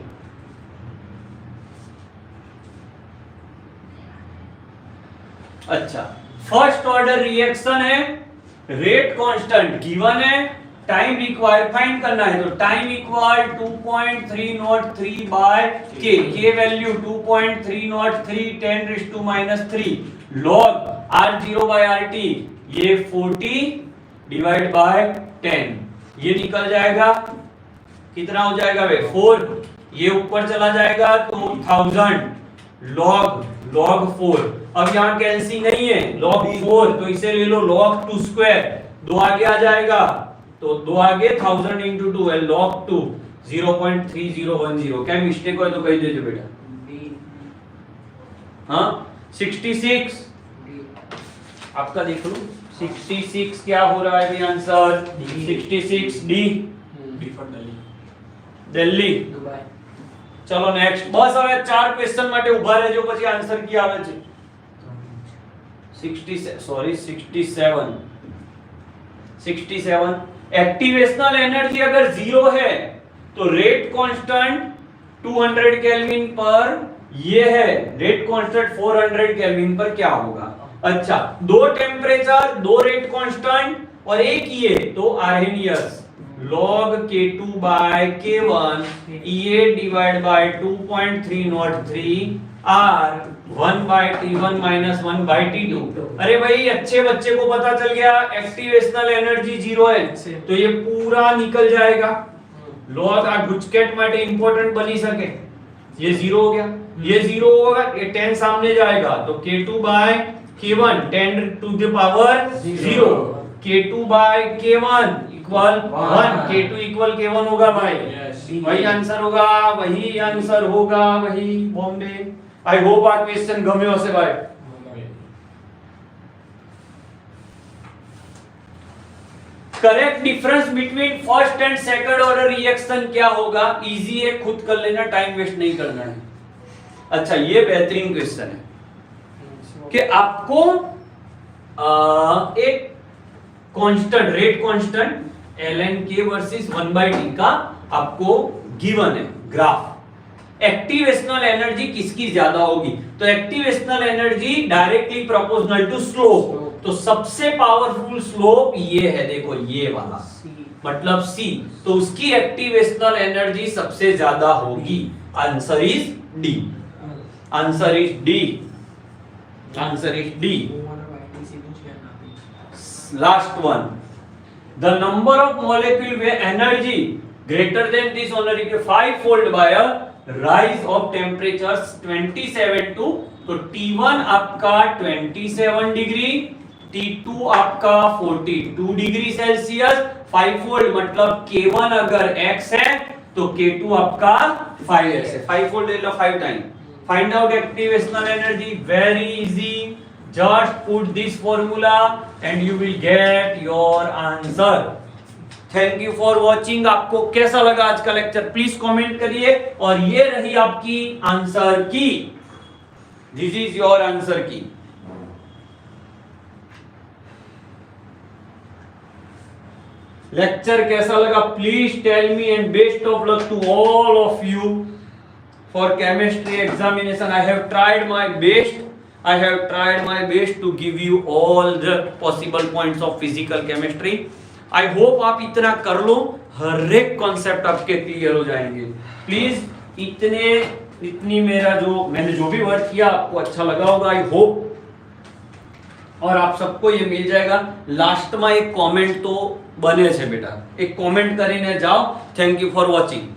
अच्छा, फर्स्ट ऑर्डर रिएक्शन है, रेट कांस्टेंट गिवन है, टाइम रिक्वायर फाइंड करना है तो time equal 2.303 by K value 2.303 10⁻³ log r0 bye rt ये 40 डिवाइड बाय 10 ये निकल जाएगा। कितना हो जाएगा वे 4। ये ऊपर चला जाएगा तो 1000 log 4। अब यहाँ कैंसिल नहीं है log 4 तो इसे ले लो log 2 स्क्वायर। 2 आगे आ जाएगा तो 2 आगे 1000 into 2 है log 2 0.3010। क्या मिस्टेक है तो कह दीजिए बेटा। हाँ 66 आपका देख लो 66 क्या हो रहा है answer 66 D for Delhi. Delhi. Dubai. चलो नेक्स्ट बस હવે 4 क्वेश्चन માટે ઊભા રહેજો પછી આન્સર કી આવે છે 67 एक्टिवेशनल एनर्जी अगर 0 है तो रेट कांस्टेंट 200 केल्विन पर ये है, रेट कांस्टेंट 400 केल्विन पर क्या होगा। अच्छा, 2 टेम्परेचर 2 रेट कांस्टेंट और एक ये तो Arrhenius log K2 by K1 EA divided by 2.303 R 1 by T1 minus 1 by T2। अरे भाई अच्छे बच्चे को पता चल गया एक्टिवेशनल एनर्जी 0 है तो ये पूरा निकल जाएगा। log आ गुचकेट माटे इंपॉर्टेंट बनी सके ये 0 हो गया, ये 0 होगा, ये 10 सामने जाएगा तो K2 by K1 10 to the power 0 K2 by K1 equal 1 K2 equal K1 होगा भाई। वही आंसर होगा, वही आंसर होगा, वही बॉम्बे। आई होप आ क्वेश्चन गम्यो हशे भाई। Correct difference between first and second order reaction क्या होगा? इजी है, खुद कर लेना, टाइम वेस्ट नहीं करना है। अच्छा, ये बेहतरीन क्वेश्चन है कि आपको एक constant rate constant ln k versus 1/t का आपको गिवन है ग्राफ। एक्टिवेशनल एनर्जी किसकी ज्यादा होगी तो activational energy directly proportional to slope. तो सबसे पावरफुल स्लोप ये है, देखो ये वाला मतलब C, तो उसकी एक्टिवेशनल एनर्जी सबसे ज्यादा होगी। Answer is D. Answer is D. Answer is D. Last one, the number of molecule where energy greater than this only 5-fold by a rise of temperatures 27 to तो T1 आपका 27 degree, T2 आपका 42 degree Celsius. 5-fold मतलब K1 अगर X है तो K2 आपका 5X है। 5-fold ले लो 5 time. Find out activational energy, very easy, just put this formula and you will get your answer। Thank you for watching. आपको कैसा लगा आज का लेक्चर प्लीज कमेंट करिए। और ये रही आपकी answer key, this is your answer key. Lecture कैसा लगा please tell me and best of luck to all of you for chemistry examination. I have tried my best. I have tried my best to give you all the possible points of physical chemistry. I hope आप इतना कर लो, हर एक concept आपके clear हो जाएंगे. Please इतनी मेरा जो मैंने जो भी वर्क किया आपको अच्छा लगा होगा, आई होप. और आप सबको ये मिल जाएगा. लास्ट में एक कॉमेंट तो बने छे बेटा, एक कॉमेंट કરીને જાઓ. Thank you for watching.